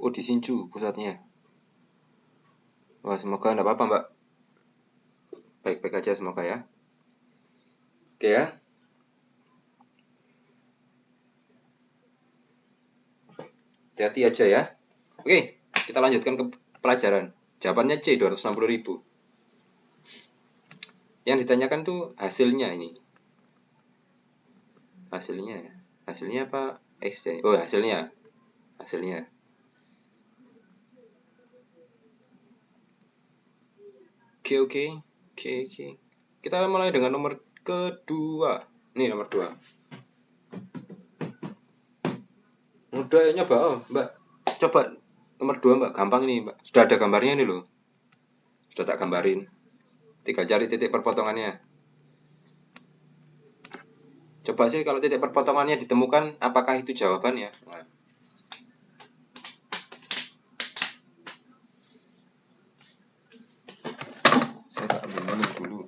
Di Hsinchu pusatnya. Wah, semoga enggak apa-apa, Mbak. Baik-baik aja semoga ya. Oke ya. Hati-hati aja ya. Oke, kita lanjutkan ke pelajaran. Jawabannya C, 260.000. Yang ditanyakan tuh hasilnya ini. Hasilnya apa? X. Oh, hasilnya. Oke. Kita mulai dengan nomor kedua. Nih nomor 2. Mudahnya Mbak. Coba nomor 2, Mbak. Gampang ini, Mbak. Sudah ada gambarnya ini loh. Sudah tak gambarin. Tinggal cari titik perpotongannya. Coba sih kalau titik perpotongannya ditemukan, apakah itu jawabannya? Nah. Saya tak ambil minum dulu.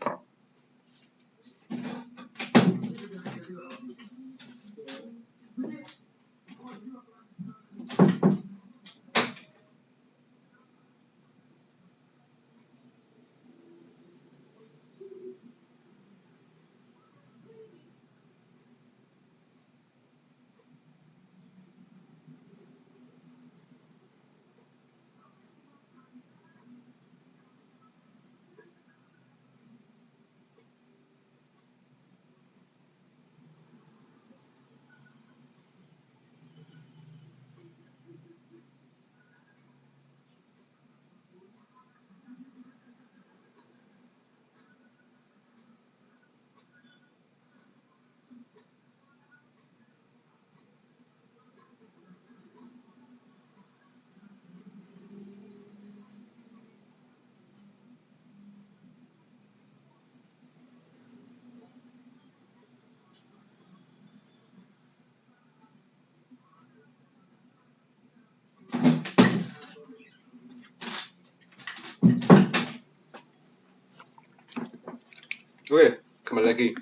lagi.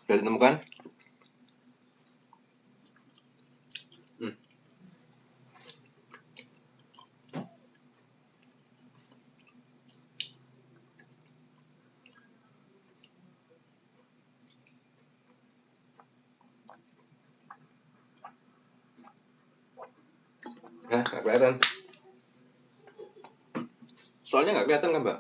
Sudah ditemukan? Nah, nggak kelihatan. Soalnya nggak kelihatan kan, Mbak?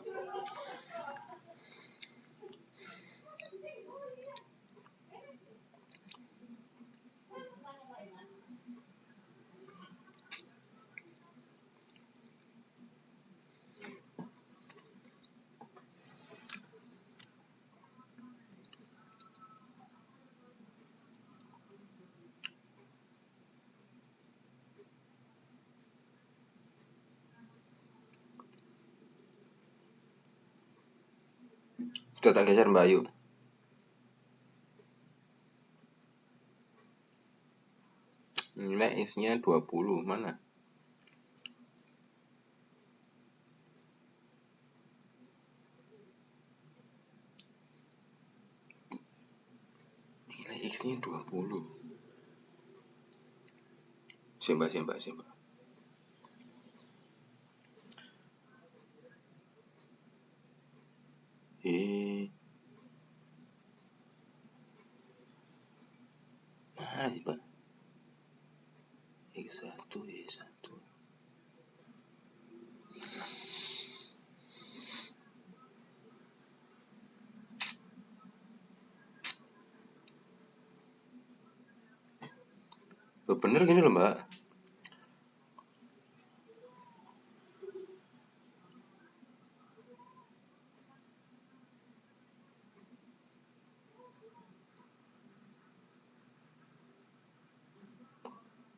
Sudah tak geser, Mbak Ayu. Nilai X-nya 20. Mana? Nilai X-nya 20. Mbak. Mana sih, Pak? X1, Y1. Bener gini loh, Mbak.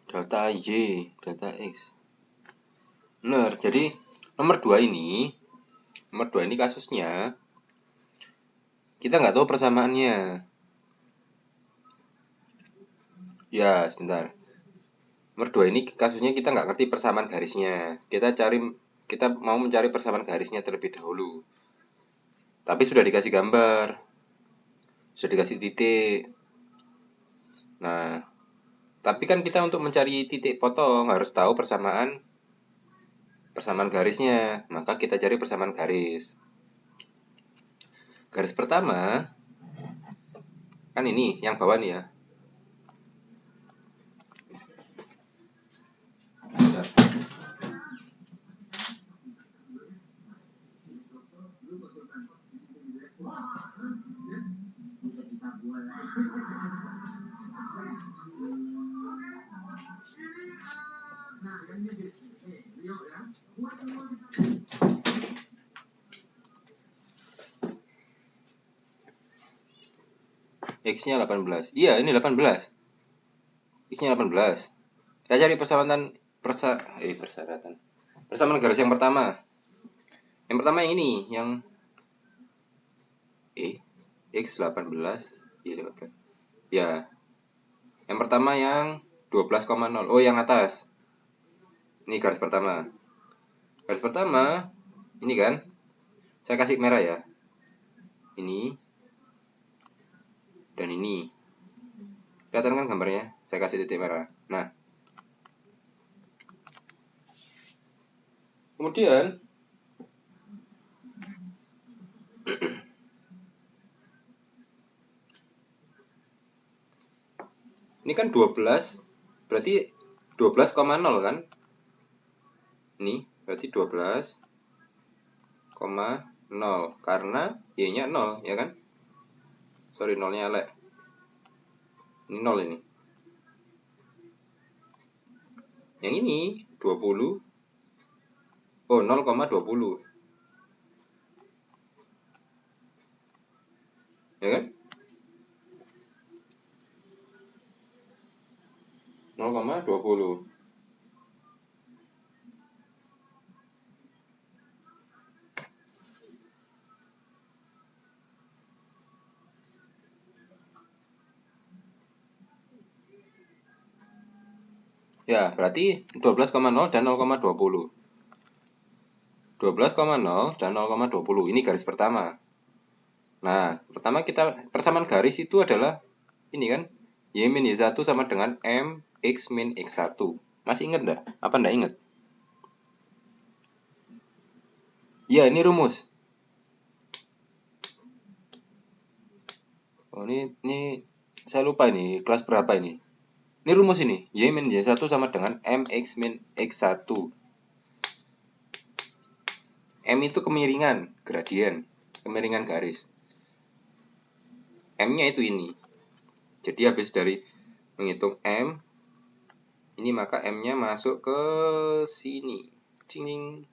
Delta Y, delta X. Bener, jadi nomor 2 ini kasusnya kita nggak tahu persamaannya. Ya, sebentar. Nomor 2 ini kasusnya kita nggak ngerti persamaan garisnya. Kita mau mencari persamaan garisnya terlebih dahulu. Tapi sudah dikasih gambar. Sudah dikasih titik. Nah, tapi kan kita untuk mencari titik potong harus tahu persamaan garisnya. Maka kita cari persamaan garis. Garis pertama kan ini yang bawah nih ya. X-nya 18. Iya, ini 18. X-nya 18. Kita cari persamaan garis yang pertama. Yang pertama yang ini, yang X 18, Y 15. Ya. Yang pertama yang 12,0. Oh, yang atas. Ini garis pertama. Garis pertama ini kan. Saya kasih merah ya. Ini dan ini. Kelihatan kan gambarnya? Saya kasih titik merah. Nah. Kemudian ini kan 12, berarti 12,0 kan? Ini berarti 12,0 karena Y-nya 0, ya kan? Sorry, 0-nya elek. Ini 0 ini. Yang ini 20. Oh, 0,20. Ya kan? 0,20. Ya, berarti 12,0 dan 0,20. 12,0 dan 0,20. Ini garis pertama. Nah, pertama persamaan garis itu adalah ini kan, Y min Y1 sama dengan M X min X1. Masih ingat enggak? Apa enggak ingat? Ya, ini rumus. Oh, ini saya lupa ini, kelas berapa ini? Ini rumus ini, Y min Y1 sama dengan M X min X1. M itu kemiringan, gradien, kemiringan garis. M-nya itu ini. Jadi habis dari menghitung M, ini maka M-nya masuk ke sini. Cing.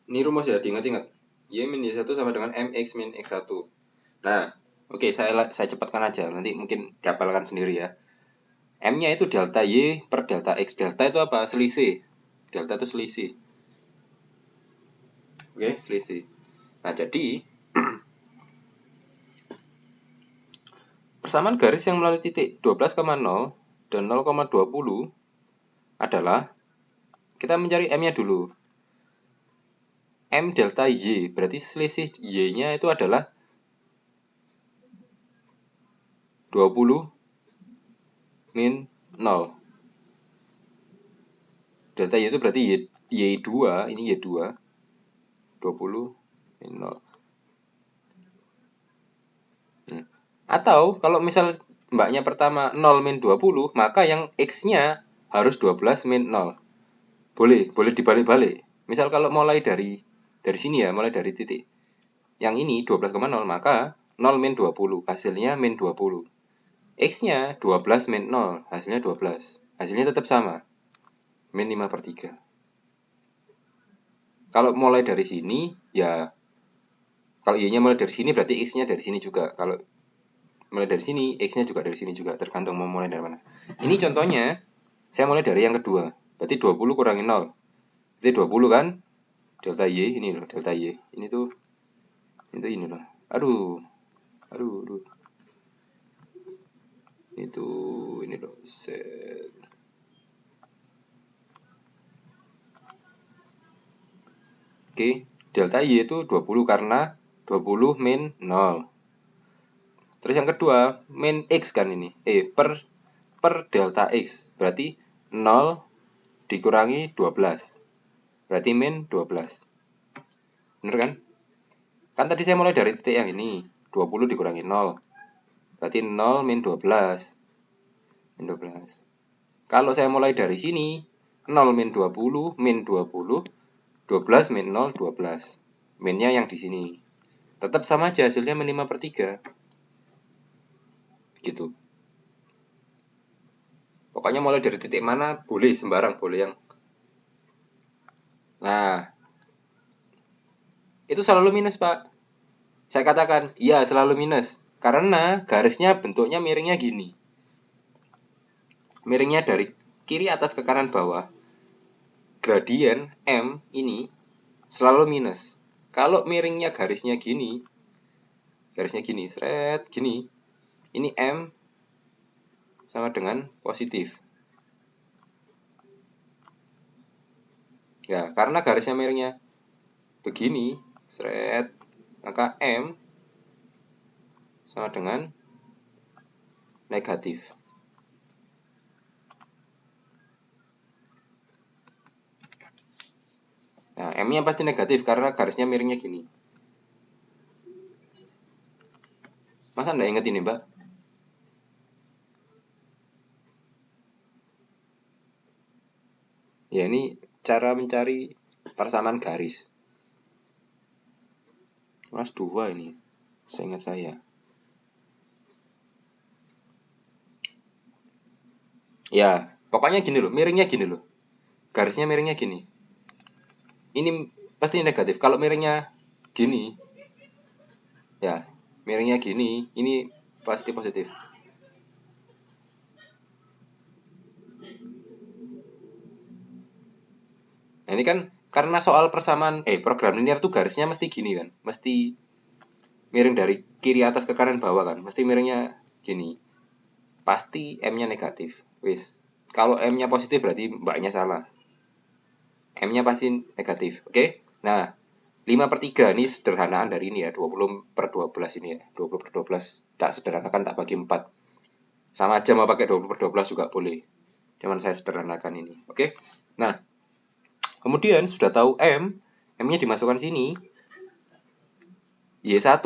Ini rumus ya, diingat-ingat. Y min Y1 sama dengan MX min X1. Nah, oke, saya cepatkan aja. Nanti mungkin dihafalkan sendiri ya. M-nya itu delta Y per delta X. Delta itu apa? Selisih. Delta itu selisih. Oke, selisih. Nah, jadi persamaan garis yang melalui titik 12,0 dan 0,20 adalah kita mencari M-nya dulu. M delta Y, berarti selisih Y-nya itu adalah 20 min 0. Delta Y itu berarti Y2, ini Y2. 20 min 0. Atau kalau misal mbaknya pertama 0 min 20, maka yang X-nya harus 12 min 0. Boleh dibalik-balik. Misal kalau mulai dari sini ya, mulai dari titik yang ini 12,0, maka 0 min 20, hasilnya min 20. X-nya 12 min 0, hasilnya 12. Hasilnya tetap sama, min 5/3. Kalau mulai dari sini, ya kalau Y-nya mulai dari sini, berarti X-nya dari sini juga. Kalau mulai dari sini, X-nya juga dari sini juga, tergantung mau mulai dari mana. Ini contohnya, saya mulai dari yang kedua. Berarti 20 kurangi 0. Berarti 20 kan? Delta Y, ini loh, delta Y. Ini tuh, itu ini loh. Aduh. Itu, ini loh, set. Oke, delta Y itu 20 karena 20 min 0. Terus yang kedua, min X kan ini. Per delta X. Berarti 0 dikurangi 12. Berarti min 12. Bener kan? Kan tadi saya mulai dari titik yang ini. 20 dikurangi 0. Berarti 0 min 12. Min 12. Kalau saya mulai dari sini, 0 min 20, min 20. 12 min 0, 12. Minnya yang di sini. Tetap sama aja, hasilnya min 5/3. Gitu. Pokoknya mulai dari titik mana, boleh sembarang, boleh yang. Nah, itu selalu minus, Pak. Saya katakan, iya selalu minus. Karena garisnya bentuknya miringnya gini. Miringnya dari kiri atas ke kanan bawah. Gradien M ini selalu minus. Kalau miringnya garisnya gini, seret, gini. Ini M sama dengan positif. Ya, karena garisnya miringnya begini, seret, maka M sama dengan negatif. Nah, M-nya pasti negatif karena garisnya miringnya gini. Masa enggak inget ini, Mbak? Ya, ini cara mencari persamaan garis. Kelas 2 ini, seingat saya. Ya, pokoknya gini loh, miringnya gini loh. Garisnya miringnya gini. Ini pasti negatif. Kalau miringnya gini, ya, miringnya gini, ini pasti positif. Nah, ini kan karena soal persamaan program linear tuh garisnya mesti gini kan, mesti miring dari kiri atas ke kanan bawah kan, mesti miringnya gini. Pasti M-nya negatif. Wis. Kalau M-nya positif berarti mbaknya salah. M-nya pasti negatif. Oke? Nah, 5/3 ini sederhanaan dari ini ya. 20/12 ini ya. 20/12. Tak sederhanakan, tak bagi 4. Sama aja mau pakai 20/12 juga boleh. Cuman saya sederhanakan ini. Oke? Nah, kemudian sudah tahu M. M-nya dimasukkan sini. Y1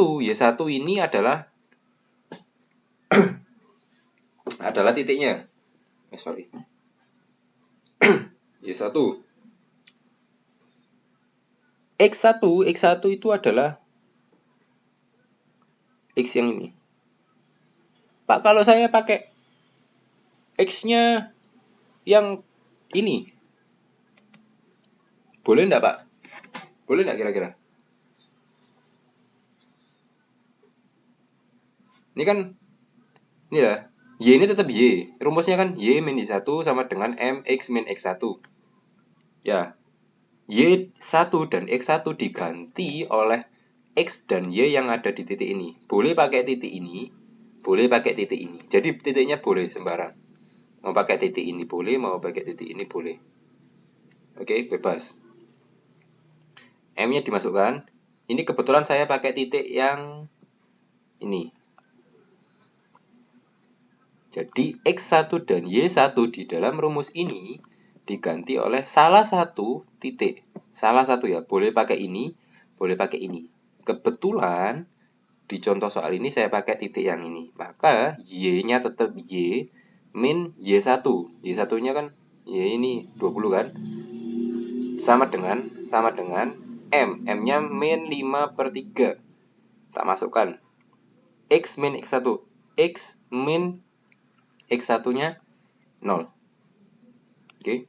ini adalah titiknya. Sorry. Y1. X1 itu adalah X yang ini. Pak, kalau saya pakai X-nya yang ini, boleh enggak, Pak? Boleh enggak kira-kira? Ini kan, ini ya, Y ini tetap Y. Rumusnya kan Y min Y1 sama dengan MX min X1. Ya, Y1 dan X1 diganti oleh X dan Y yang ada di titik ini. Boleh pakai titik ini, boleh pakai titik ini. Jadi titiknya boleh sembarang. Mau pakai titik ini boleh, mau pakai titik ini boleh. Oke, bebas. M-nya dimasukkan. Ini kebetulan saya pakai titik yang ini. Jadi X1 dan Y1 di dalam rumus ini diganti oleh salah satu titik. Salah satu ya, boleh pakai ini, boleh pakai ini. Kebetulan di contoh soal ini saya pakai titik yang ini. Maka Y-nya tetap Y min Y1. Y1-nya kan Y ini 20 kan? Sama dengan M. M-nya min 5/3. Tak masukkan. X min X1. X min X1-nya 0. Oke.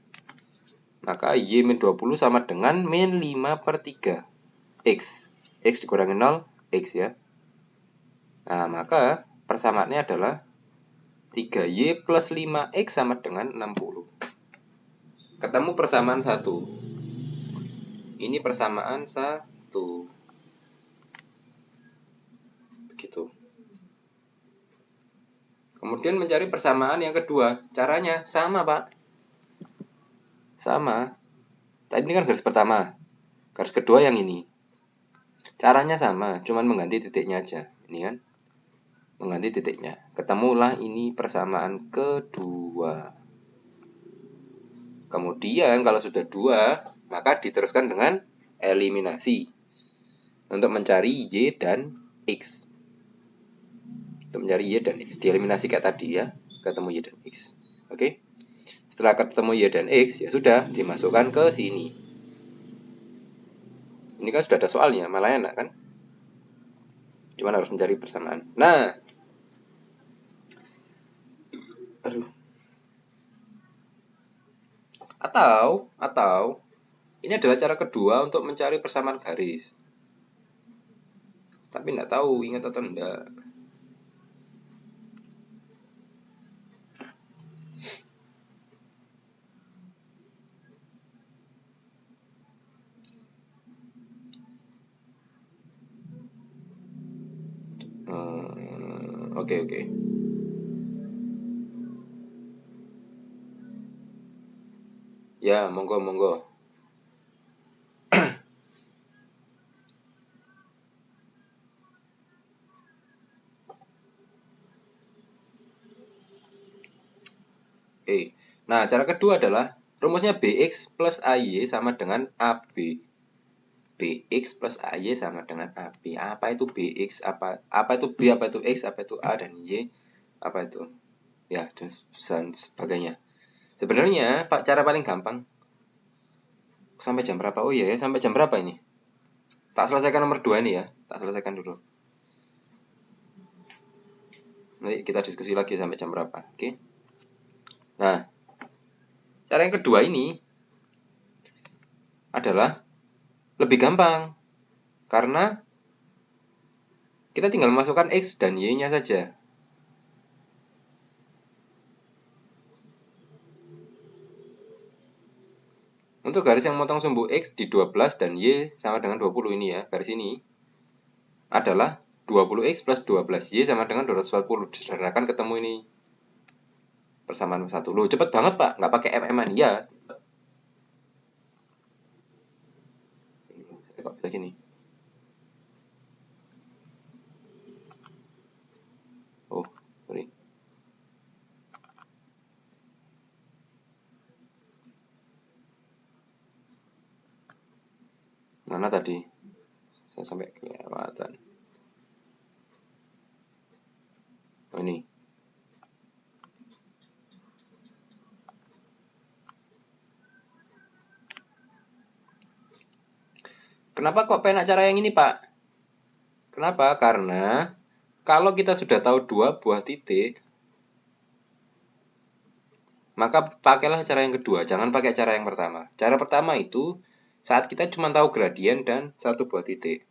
Maka Y min 20 sama dengan min 5/3. X. X dikurangi 0, X ya. Nah, maka persamaannya adalah 3Y plus 5X sama dengan 60. Ketemu persamaan 1. Ini persamaan 1. Begitu. Kemudian mencari persamaan yang kedua. Caranya sama, Pak. Sama. Tadi ini kan garis pertama. Garis kedua yang ini. Caranya sama, cuman mengganti titiknya aja. Ini kan. Mengganti titiknya. Ketemulah ini persamaan kedua. Kemudian kalau sudah 2, maka diteruskan dengan eliminasi. Untuk mencari Y dan X. Untuk mencari Y dan X. Dieliminasi kayak tadi ya. Ketemu Y dan X. Oke. Setelah ketemu Y dan X, ya sudah dimasukkan ke sini. Ini kan sudah ada soalnya, malah enak kan? Cuman harus mencari persamaan. Nah. Atau ini adalah cara kedua untuk mencari persamaan garis. Tapi enggak tahu ingat atau enggak. Oke. Ya, monggo. Nah, cara kedua adalah rumusnya BX plus AY sama dengan AB. BX plus AY sama dengan AB. Apa itu BX? Apa itu B? Apa itu X? Apa itu A dan Y? Apa itu? Ya, dan sebagainya. Sebenarnya, Pak, cara paling gampang. Sampai jam berapa? Oh iya ya, sampai jam berapa ini? Tak selesaikan nomor 2 ini ya. Tak selesaikan dulu. Nanti kita diskusi lagi sampai jam berapa. Oke. Nah, cara yang kedua ini adalah lebih gampang. Karena kita tinggal memasukkan X dan Y-nya saja. Untuk garis yang motong sumbu X di 12 dan Y sama dengan 20 ini ya, garis ini adalah 20x plus 12y sama dengan 240. Disederhanakan ketemu ini persamaan 1. Loh, cepet banget Pak, nggak pakai mm-an. Ya, kok bisa gini? Oh, sorry. Mana tadi? Saya sampai kelewatan. Oh, ini. Kenapa kok pengen cara yang ini, Pak? Kenapa? Karena kalau kita sudah tahu 2 buah titik, maka pakailah cara yang kedua, jangan pakai cara yang pertama. Cara pertama itu saat kita cuma tahu gradien dan 1 buah titik.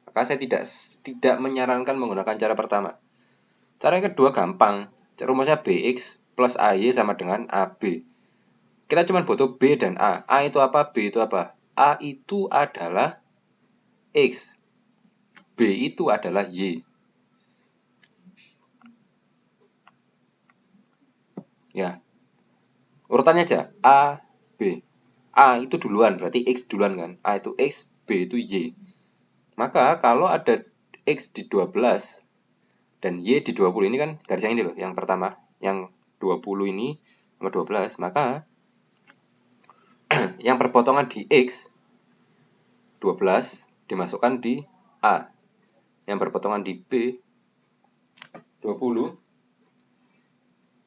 Maka saya tidak menyarankan menggunakan cara pertama. Cara yang kedua gampang. Rumusnya bx plus ay sama dengan ab. Kita cuma butuh b dan a. A itu apa? B itu apa? A itu adalah x. B itu adalah y. Ya. Urutannya aja. A, B. A itu duluan, berarti x duluan kan. A itu x, B itu y. Maka kalau ada x di 12 dan y di 20, ini kan garis yang ini loh, yang pertama. Yang 20 ini sama 12, maka yang perpotongan di x 12 dimasukkan di A. Yang berpotongan di B 20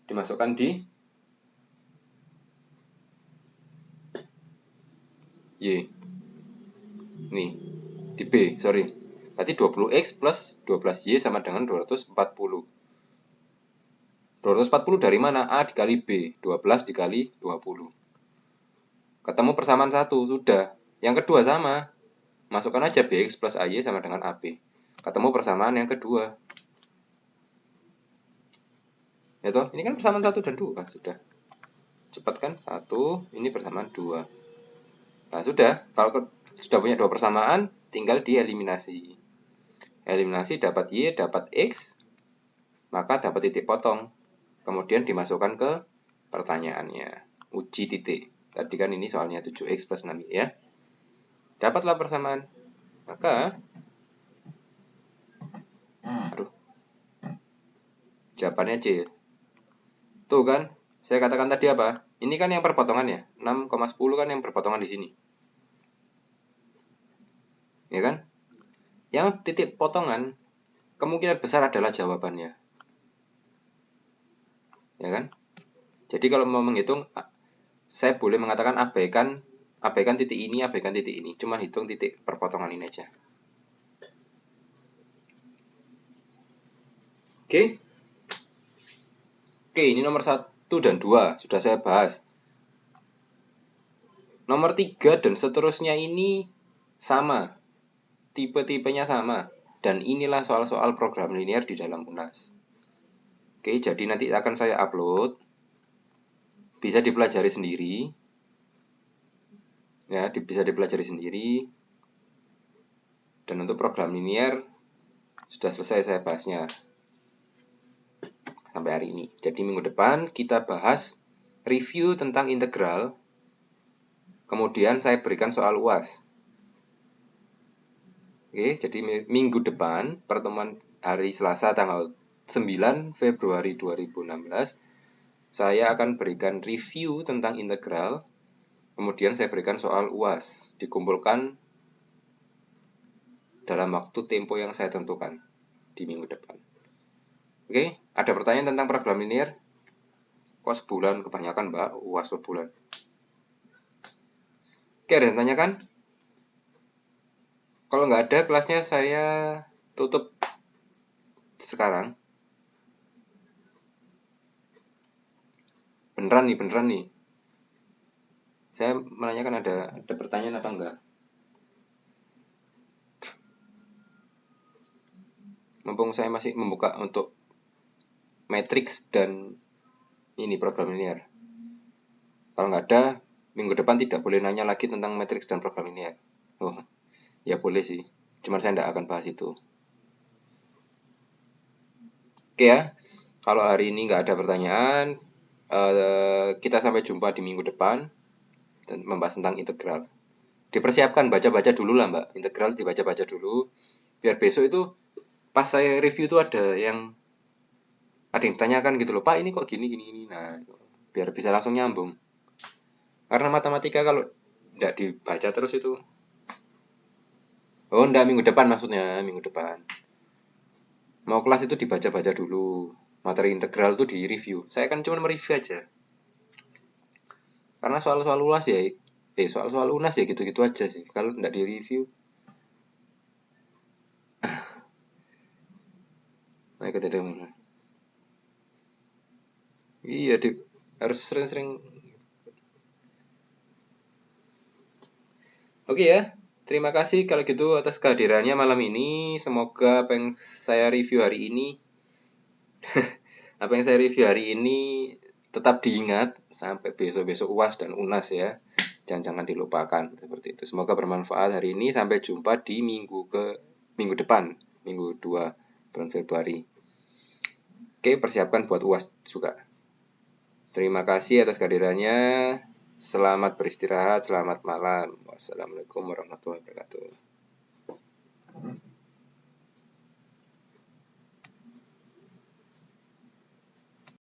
dimasukkan di Y. Nih, di B, sorry. Berarti 20x plus 12y sama dengan 240. 240 dari mana? A dikali B, 12 dikali 20. Ketemu persamaan 1, sudah. Yang kedua sama. Masukkan aja bx plus ay sama dengan ab. Ketemu persamaan yang kedua. Ya toh, ini kan persamaan 1 dan 2, sudah. Cepat kan? 1, ini persamaan 2. Nah, sudah. Kalau sudah punya 2 persamaan, tinggal dieliminasi. Eliminasi dapat y, dapat x, maka dapat titik potong. Kemudian dimasukkan ke pertanyaannya. Uji titik. Tadi kan ini soalnya 7x plus 6y ya. Dapatlah persamaan. Maka jawabannya C. Tuh kan, saya katakan tadi apa? Ini kan yang perpotongan ya. 6,10 kan yang perpotongan di sini. Ya kan? Yang titik potongan kemungkinan besar adalah jawabannya. Ya kan? Jadi kalau mau menghitung, saya boleh mengatakan abaikan titik ini, abaikan titik ini. Cuma hitung titik perpotongan ini aja. Oke? Oke, ini nomor 1 dan 2 sudah saya bahas. Nomor 3 dan seterusnya ini sama. Tipe-tipenya sama. Dan inilah soal-soal program linear di dalam UNAS. Oke, jadi nanti akan saya upload. Bisa dipelajari sendiri. Ya, bisa dipelajari sendiri. Dan untuk program linear sudah selesai saya bahasnya sampai hari ini. Jadi minggu depan kita bahas review tentang integral. Kemudian saya berikan soal UAS. Oke, jadi minggu depan, pertemuan hari Selasa tanggal 9 Februari 2016, saya akan berikan review tentang integral. Kemudian saya berikan soal UAS, dikumpulkan dalam waktu tempo yang saya tentukan di minggu depan. Oke, ada pertanyaan tentang program linear? Kok sebulan? Kebanyakan Mbak, UAS sebulan. Oke, ada yang tanyakan? Kalau nggak ada, kelasnya saya tutup sekarang. Beneran nih. Saya menanyakan ada pertanyaan apa enggak? Mumpung saya masih membuka untuk matriks dan ini program linear. Kalau nggak ada, minggu depan tidak boleh nanya lagi tentang matriks dan program linear. Oh, ya boleh sih. Cuma saya tidak akan bahas itu. Oke ya, kalau hari ini nggak ada pertanyaan, kita sampai jumpa di minggu depan dan membahas tentang integral. Dipersiapkan baca-baca dulu lah Mbak, integral dibaca-baca dulu, biar besok itu pas saya review itu ada yang ditanyakan gitu loh, Pak ini kok gini. Nah, biar bisa langsung nyambung. Karena matematika kalau nggak dibaca terus itu, oh enggak, minggu depan maksudnya, minggu depan. Mau kelas itu dibaca-baca dulu, materi integral itu di review. Saya kan cuma mereview aja. Karena soal-soal ulas ya, soal-soal unas ya gitu-gitu aja sih. Kalau nggak di review, nah ikut itu mana? Iya, harus sering-sering. Oke ya, terima kasih kalau gitu atas kehadirannya malam ini. Semoga apa yang saya review hari ini, tetap diingat sampai besok-besok UAS dan UNAS ya. Jangan dilupakan seperti itu. Semoga bermanfaat hari ini. Sampai jumpa di minggu depan, minggu 2 bulan Februari. Oke, persiapkan buat UAS juga. Terima kasih atas kehadirannya. Selamat beristirahat, selamat malam. Wassalamualaikum warahmatullahi wabarakatuh.